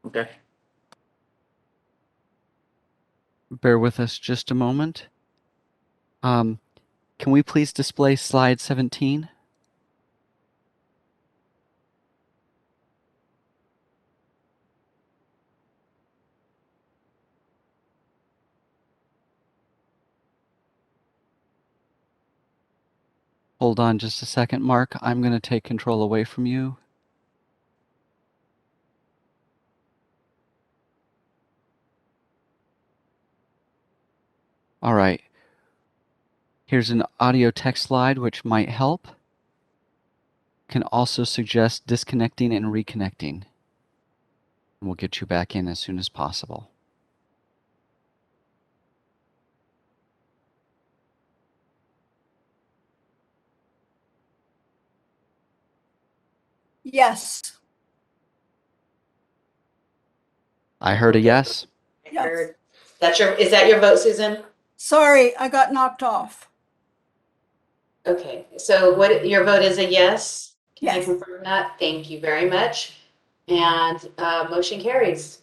Okay. Bear with us just a moment. Can we please display slide 17? Hold on just a second, Mark. I'm going to take control away from you. All right. Here's an audio text slide which might help. Can also suggest disconnecting and reconnecting. We'll get you back in as soon as possible. Yes. I heard a yes. Yes. Is that your vote, Susan? Sorry, I got knocked off. Okay, so your vote is a yes? Can Yes. I confirm that? Thank you very much. And motion carries.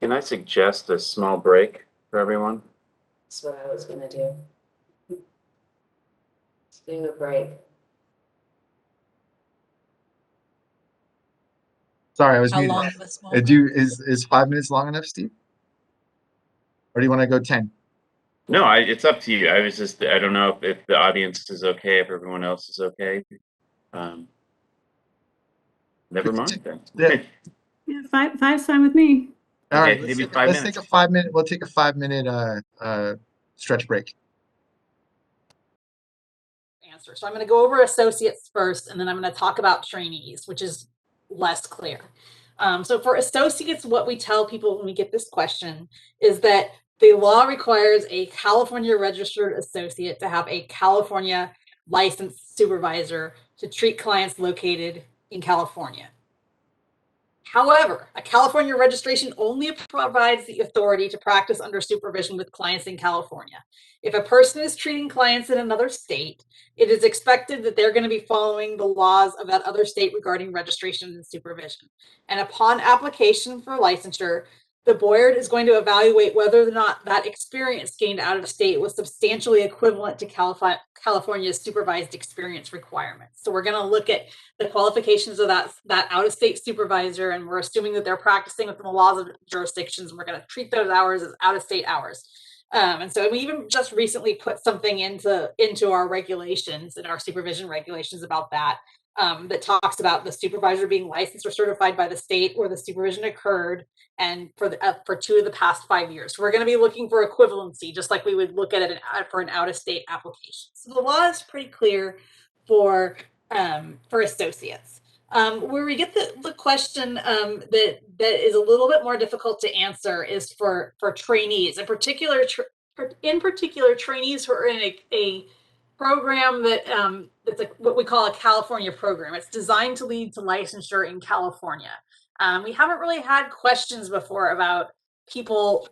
Can I suggest a small break for everyone? That's what I was gonna do. Let's do a break. Sorry, I was How muted. long of a small Is 5 minutes long enough, Steve? Or do you want to go 10? No, it's up to you. I was just, I don't know if the audience is okay, if everyone else is okay. Never mind then. Yeah. Yeah, five's fine with me. All Okay, right, maybe let's 5 take minutes. a 5 minute. We'll take a 5 minute stretch break. Answer. So I'm going to go over associates first, and then I'm going to talk about trainees, which is less clear. So for associates, what we tell people when we get this question is that the law requires a California registered associate to have a California licensed supervisor to treat clients located in California. However, a California registration only provides the authority to practice under supervision with clients in California. If a person is treating clients in another state, it is expected that they're going to be following the laws of that other state regarding registration and supervision. And upon application for licensure, the board is going to evaluate whether or not that experience gained out of state was substantially equivalent to California's supervised experience requirements. So we're going to look at the qualifications of that out-of-state supervisor, and we're assuming that they're practicing within the laws of jurisdictions, and we're going to treat those hours as out-of-state hours. And so we even just recently put something into our regulations, in our supervision regulations about that, that talks about the supervisor being licensed or certified by the state where the supervision occurred, and for 2 of the past 5 years. So we're going to be looking for equivalency, just like we would look at it for an out-of-state application. So the law is pretty clear for associates. Where we get the question that is a little bit more difficult to answer is for trainees, in particular trainees who are in a program that it's what we call a California program. It's designed to lead to licensure in California. We haven't really had questions before about people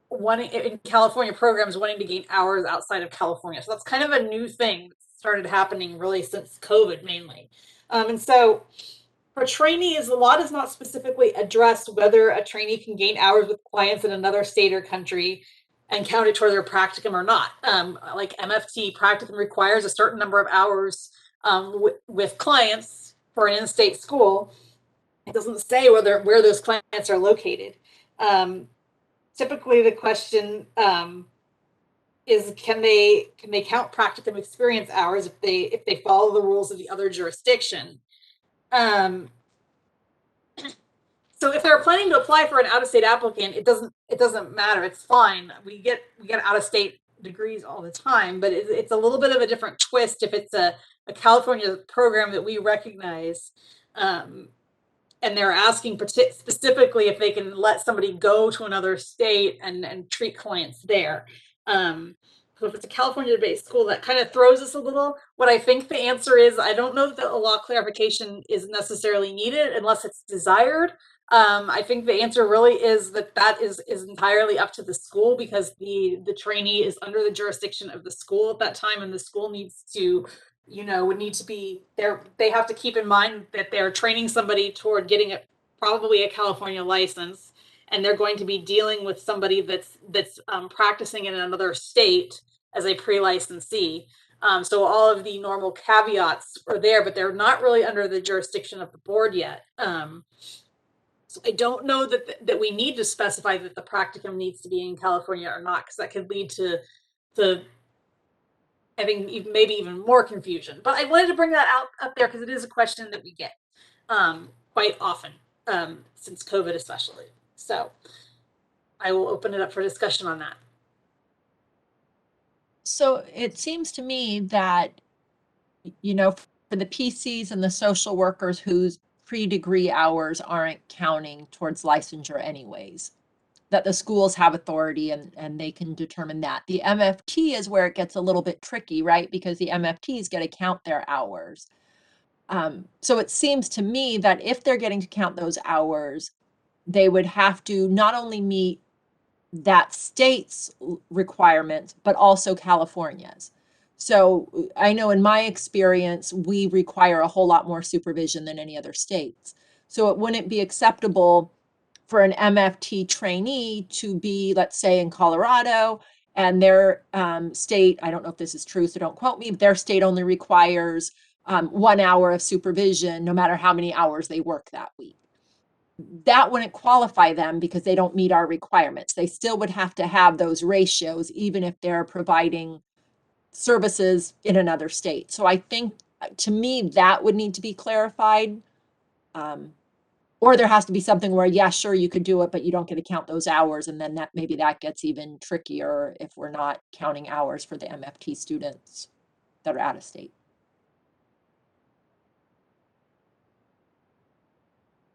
wanting in California programs wanting to gain hours outside of California. So that's kind of a new thing that started happening really since COVID mainly. And so for trainees, the law does not specifically address whether a trainee can gain hours with clients in another state or country and count it toward their practicum or not. Like MFT, practicum requires a certain number of hours with clients for an in-state school. It doesn't say where those clients are located. Typically, the question is can they count practicum experience hours if they follow the rules of the other jurisdiction? So if they're planning to apply for an out-of-state applicant, it doesn't matter. It's fine. We get out-of-state degrees all the time, but it's a little bit of a different twist if it's a California program that we recognize, and they're asking specifically if they can let somebody go to another state and treat clients there. So if it's a California-based school, that kind of throws us a little. What I think the answer is, I don't know that a law clarification is necessarily needed unless it's desired. I think the answer really is that is entirely up to the school, because the trainee is under the jurisdiction of the school at that time, and the school needs to, would need to be there. They have to keep in mind that they're training somebody toward getting probably a California license, and they're going to be dealing with somebody that's practicing in another state as a pre-licensee. So all of the normal caveats are there, but they're not really under the jurisdiction of the board yet. So I don't know that we need to specify that the practicum needs to be in California or not, because that could lead to having maybe even more confusion. But I wanted to bring that up there because it is a question that we get quite often since COVID especially. So I will open it up for discussion on that. So it seems to me that, for the PCs and the social workers whose pre-degree hours aren't counting towards licensure anyways, that the schools have authority and they can determine that. The MFT is where it gets a little bit tricky, right? Because the MFTs get to count their hours. So it seems to me that if they're getting to count those hours, they would have to not only meet that state's requirements, but also California's. So I know in my experience, we require a whole lot more supervision than any other states. So it wouldn't be acceptable for an MFT trainee to be, let's say, in Colorado and their state, I don't know if this is true, so don't quote me, but their state only requires 1 hour of supervision, no matter how many hours they work that week. That wouldn't qualify them because they don't meet our requirements. They still would have to have those ratios, even if they're providing services in another state. So I think, to me, that would need to be clarified. Or there has to be something where, yeah, sure, you could do it, but you don't get to count those hours. And then that maybe that gets even trickier if we're not counting hours for the MFT students that are out of state.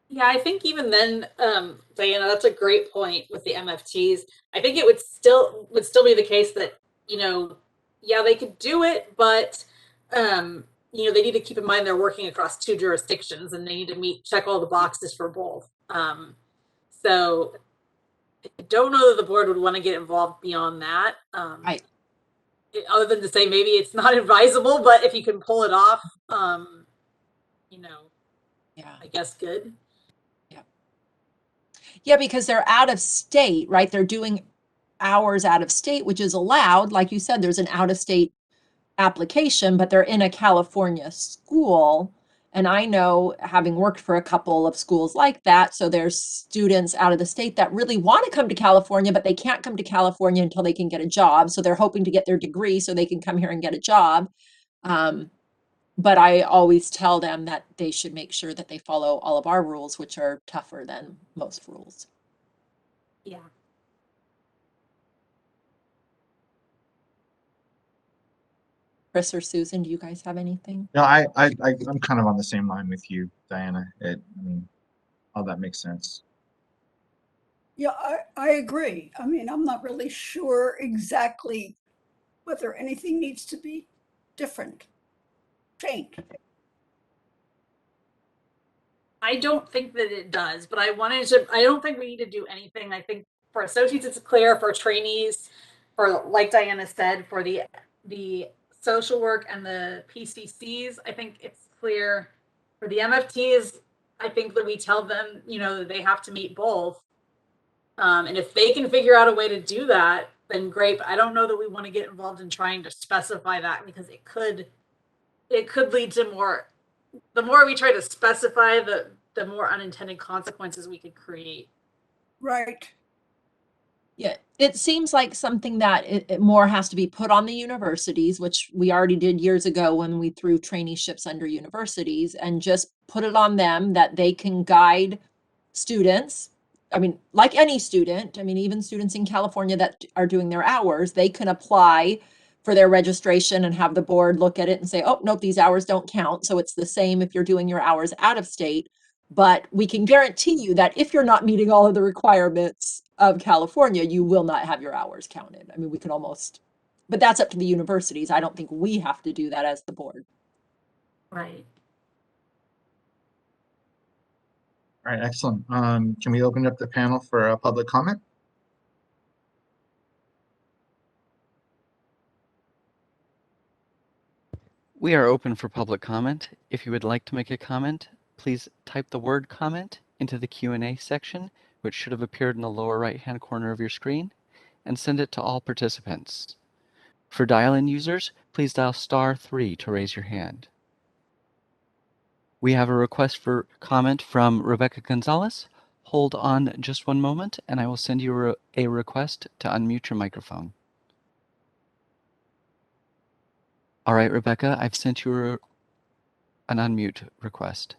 Yeah, I think even then, Diana, that's a great point with the MFTs. I think it would still be the case that, you know, yeah, they could do it, but you know, they need to keep in mind they're working across 2 jurisdictions and they need to check all the boxes for both. So I don't know that the board would want to get involved beyond that. Right. Other than to say maybe it's not advisable, but if you can pull it off, you know, yeah, I guess good. Yeah, because they're out of state, right? They're doing hours out of state, which is allowed. Like you said, there's an out of state application, but they're in a California school. And I know, having worked for a couple of schools like that, so there's students out of the state that really want to come to California, but they can't come to California until they can get a job. So they're hoping to get their degree so they can come here and get a job. But I always tell them that they should make sure that they follow all of our rules, which are tougher than most rules. Yeah. Chris or Susan, do you guys have anything? No, I'm kind of on the same line with you, Diana. I mean, all that makes sense. Yeah, I agree. I mean, I'm not really sure exactly whether anything needs to be different, changed. I don't think that it does, but I don't think we need to do anything. I think for associates, it's clear. For trainees, for, like Diana said, for the social work and the PCCs, I think it's clear. For the MFTs, I think that we tell them, you know, that they have to meet both. And if they can figure out a way to do that, then great. But I don't know that we want to get involved in trying to specify that, because it could lead to more. The more we try to specify, the more unintended consequences we could create. Right. Yeah, it seems like something that it more has to be put on the universities, which we already did years ago when we threw traineeships under universities, and just put it on them that they can guide students. I mean, like any student, I mean, even students in California that are doing their hours, they can apply for their registration and have the board look at it and say, oh, nope, these hours don't count. So it's the same if you're doing your hours out of state. But we can guarantee you that if you're not meeting all of the requirements of California, you will not have your hours counted. I mean, we can almost, but that's up to the universities. I don't think we have to do that as the board. Right. All right, excellent. Can we open up the panel for a public comment? We are open for public comment. If you would like to make a comment, please type the word comment into the Q&A section, which should have appeared in the lower right-hand corner of your screen, and send it to all participants. For dial-in users, please dial *3 to raise your hand. We have a request for comment from Rebecca Gonzalez. Hold on just one moment, and I will send you a request to unmute your microphone. All right, Rebecca, I've sent you an unmute request.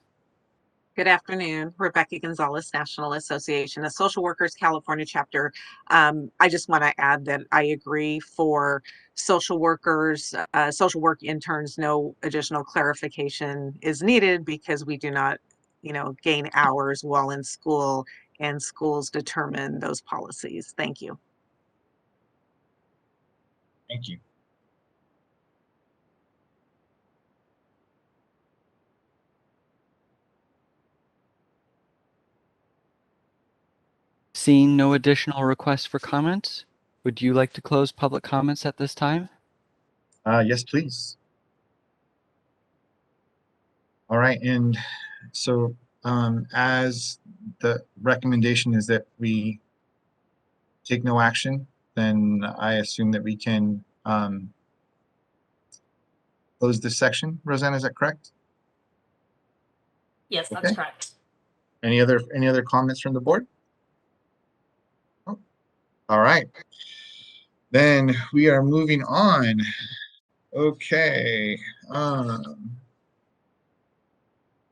Good afternoon, Rebecca Gonzalez, National Association of Social Workers, California Chapter. I just want to add that I agree for social workers, social work interns, no additional clarification is needed because we do not, gain hours while in school, and schools determine those policies. Thank you. Thank you. Seeing no additional requests for comments, would you like to close public comments at this time? Yes, please. All right, and so as the recommendation is that we take no action then I assume that we can close this section. Rosanna, is that correct? Yes, that's Okay. correct. Any other comments from the board? Oh, all right. Then we are moving on. Okay. I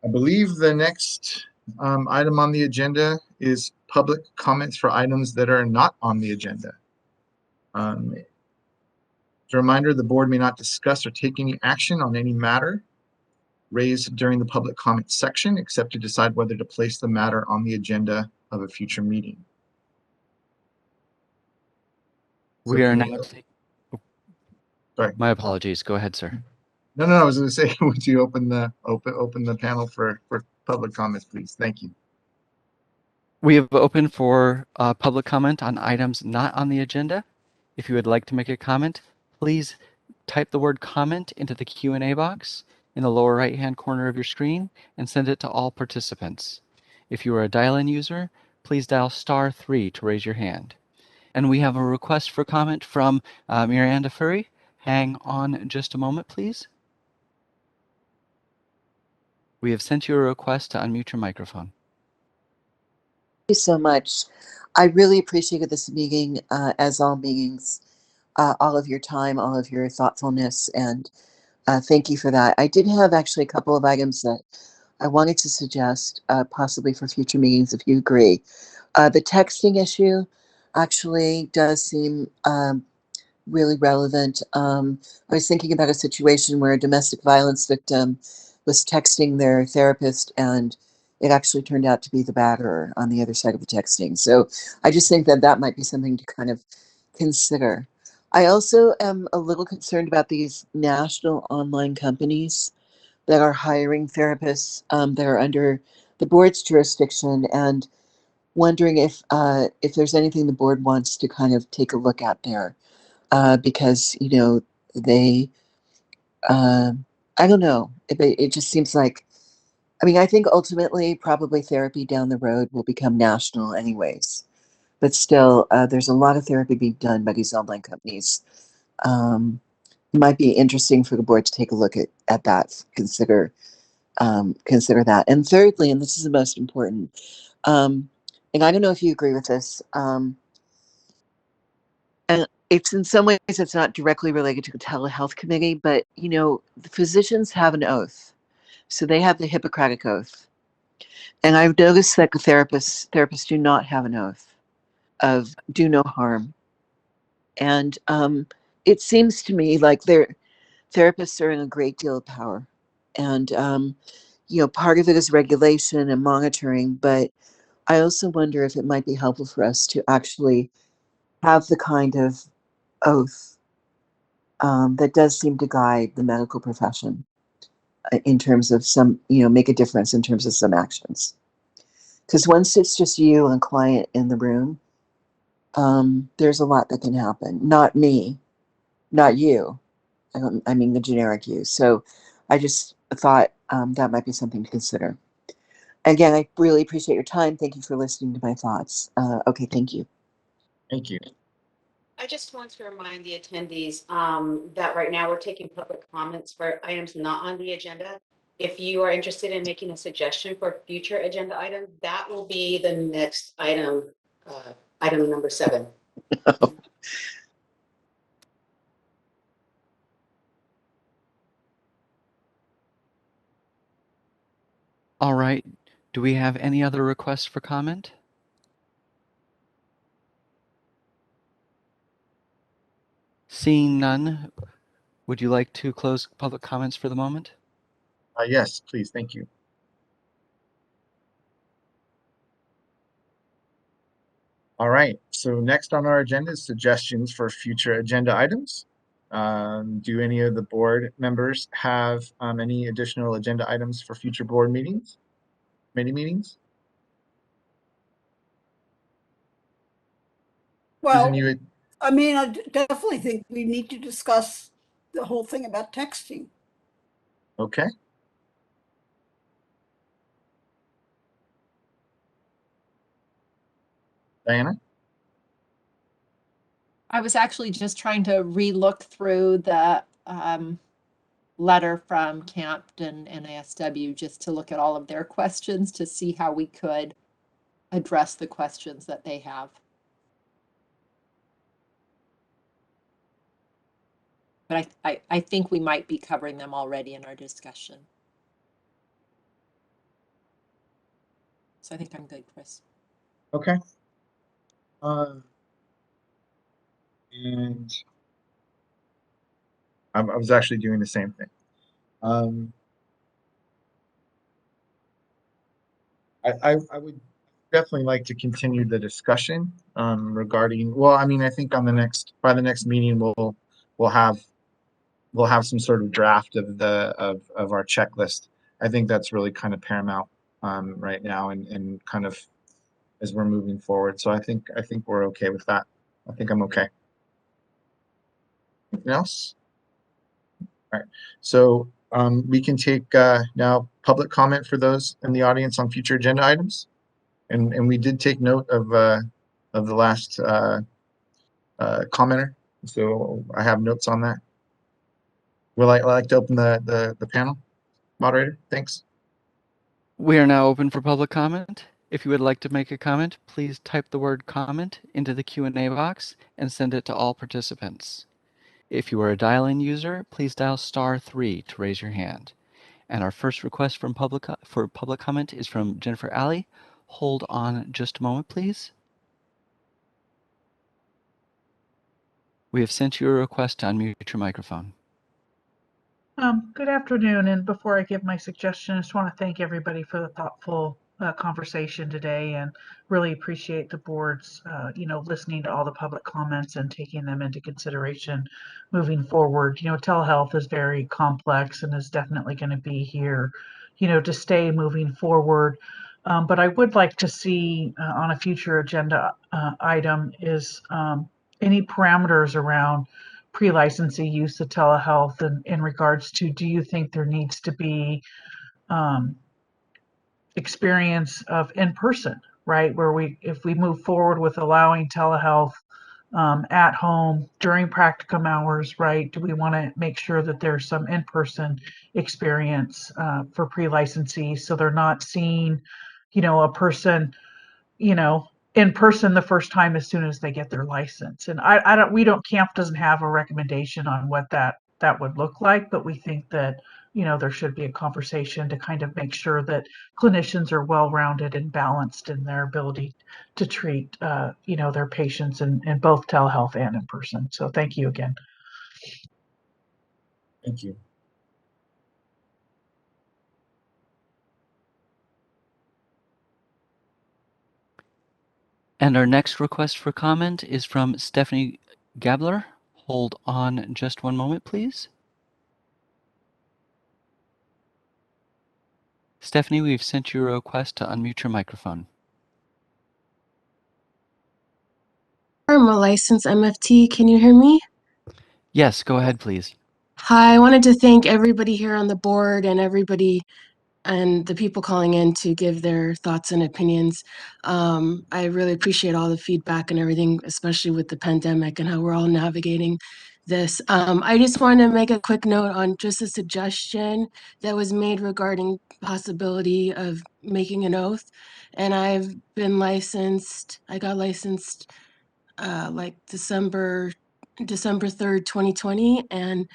believe the next item on the agenda is public comments for items that are not on the agenda. As a reminder, the board may not discuss or take any action on any matter raised during the public comment section, except to decide whether to place the matter on the agenda of a future meeting. So We are can now. Sorry. My apologies. Go ahead, sir. No, I was going to say, would you open the panel for public comments, please? Thank you. We have opened for public comment on items not on the agenda. If you would like to make a comment, please type the word comment into the Q&A box in the lower right-hand corner of your screen and send it to all participants. If you are a dial-in user, please dial *3 to raise your hand. And we have a request for comment from Marianne Furry. Hang on just a moment, please. We have sent you a request to unmute your microphone. Thank you so much. I really appreciated this meeting, as all meetings, all of your time, all of your thoughtfulness, and thank you for that. I did have actually a couple of items that I wanted to suggest, possibly for future meetings, if you agree. The texting issue actually does seem really relevant. I was thinking about a situation where a domestic violence victim was texting their therapist and it actually turned out to be the batterer on the other side of the texting. So I just think that that might be something to kind of consider. I also am a little concerned about these national online companies that are hiring therapists that are under the board's jurisdiction, and wondering if there's anything the board wants to kind of take a look at there, because they I don't know, it just seems like, I mean, I think ultimately probably therapy down the road will become national anyways, but still there's a lot of therapy being done by these online companies. It might be interesting for the board to take a look at that, consider that. And thirdly, and this is the most important, and I don't know if you agree with this, and it's in some ways it's not directly related to the telehealth committee, but the physicians have an oath, so they have the Hippocratic oath, and I've noticed that the therapists do not have an oath of do no harm, and it seems to me like their therapists are in a great deal of power, and part of it is regulation and monitoring, but I also wonder if it might be helpful for us to actually have the kind of oath that does seem to guide the medical profession in terms of some, make a difference in terms of some actions. Because once it's just you and client in the room, there's a lot that can happen. Not me, not you. I mean the generic you. So I just thought that might be something to consider. Again, I really appreciate your time. Thank you for listening to my thoughts. Okay, thank you. Thank you. I just want to remind the attendees that right now we're taking public comments for items not on the agenda. If you are interested in making a suggestion for future agenda items, that will be the next item, item number 7. All right. Do we have any other requests for comment? Seeing none, would you like to close public comments for the moment? Yes, please. Thank you. All right. So next on our agenda is suggestions for future agenda items. Do any of the board members have any additional agenda items for future board meetings, committee meetings? Well, Susan, you would, I mean, I definitely think we need to discuss the whole thing about texting. okay. Diana? I was actually just trying to re-look through the letter from Campton and ASW just to look at all of their questions to see how we could address the questions that they have. But I think we might be covering them already in our discussion. So I think I'm good, Chris. Okay. And I was actually doing the same thing. I would definitely like to continue the discussion regarding, well, I mean, I think on by the next meeting, we'll have some sort of draft of of our checklist. I think that's really kind of paramount right now and kind of as we're moving forward. So I think we're okay with that. I think I'm okay. Anything else? All right. So we can take now public comment for those in the audience on future agenda items. And we did take note of the last commenter. So I have notes on that. Would I like to open the panel? Moderator, thanks. We are now open for public comment. If you would like to make a comment, please type the word comment into the Q&A box and send it to all participants. If you are a dial-in user, please dial *3 to raise your hand. And our first request from public comment is from Jennifer Alley. Hold on just a moment, please. We have sent you a request to unmute your microphone. Good afternoon, and before I give my suggestion, I just want to thank everybody for the thoughtful conversation today, and really appreciate the board's, listening to all the public comments and taking them into consideration moving forward. Telehealth is very complex and is definitely going to be here, to stay moving forward. But I would like to see on a future agenda item is any parameters around pre-licensee use of telehealth in regards to, do you think there needs to be experience of in person, right? If we move forward with allowing telehealth at home during practicum hours, right? Do we want to make sure that there's some in-person experience for pre-licensees so they're not seeing, a person, in person the first time as soon as they get their license. And CAMP doesn't have a recommendation on what that would look like, but we think that, there should be a conversation to kind of make sure that clinicians are well-rounded and balanced in their ability to treat, their patients in both telehealth and in person. So thank you again. Thank you. And our next request for comment is from Stephanie Gabler. Hold on just one moment, please. Stephanie, we've sent you a request to unmute your microphone. I'm a licensed MFT. Can you hear me? Yes, go ahead, please. Hi, I wanted to thank everybody here on the board and everybody and the people calling in to give their thoughts and opinions. I really appreciate all the feedback and everything, especially with the pandemic and how we're all navigating this. I just wanted to make a quick note on just a suggestion that was made regarding possibility of making an oath. And I've been licensed, I got licensed like December 3rd, 2020. And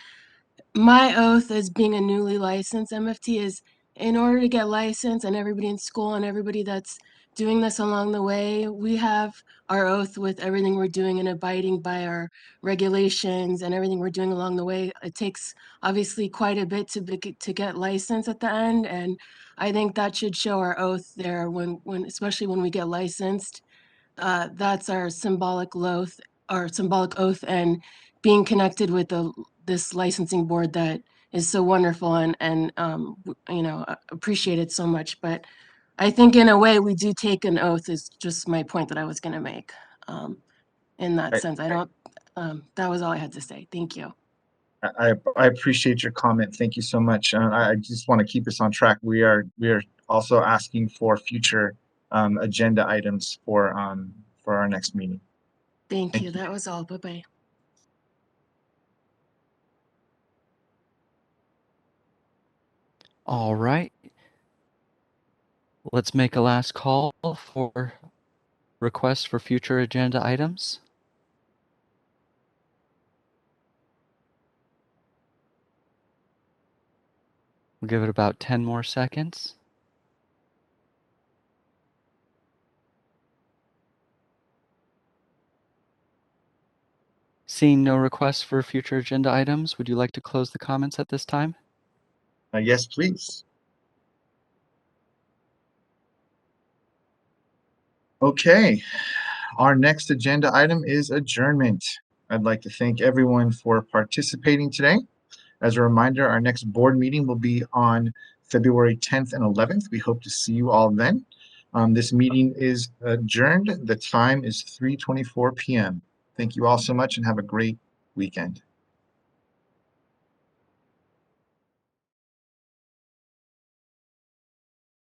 my oath as being a newly licensed MFT is, in order to get licensed, and everybody in school and everybody that's doing this along the way, we have our oath with everything we're doing and abiding by our regulations and everything we're doing along the way. It takes obviously quite a bit to get licensed at the end, and I think that should show our oath there when especially when we get licensed. That's our symbolic oath, and being connected with this licensing board that is so wonderful and appreciate it so much. But I think in a way we do take an oath, is just my point that I was going to make. In that sense, I don't. That was all I had to say. Thank you. I appreciate your comment. Thank you so much. I just want to keep us on track. We are also asking for future agenda items for our next meeting. Thank you. That was all. Bye-bye. All right. Let's make a last call for requests for future agenda items. We'll give it about 10 more seconds. Seeing no requests for future agenda items, would you like to close the comments at this time? Yes, please. Okay, our next agenda item is adjournment. I'd like to thank everyone for participating today. As a reminder, our next board meeting will be on February 10th and 11th. We hope to see you all then. This meeting is adjourned. The time is 3:24 p.m. Thank you all so much and have a great weekend.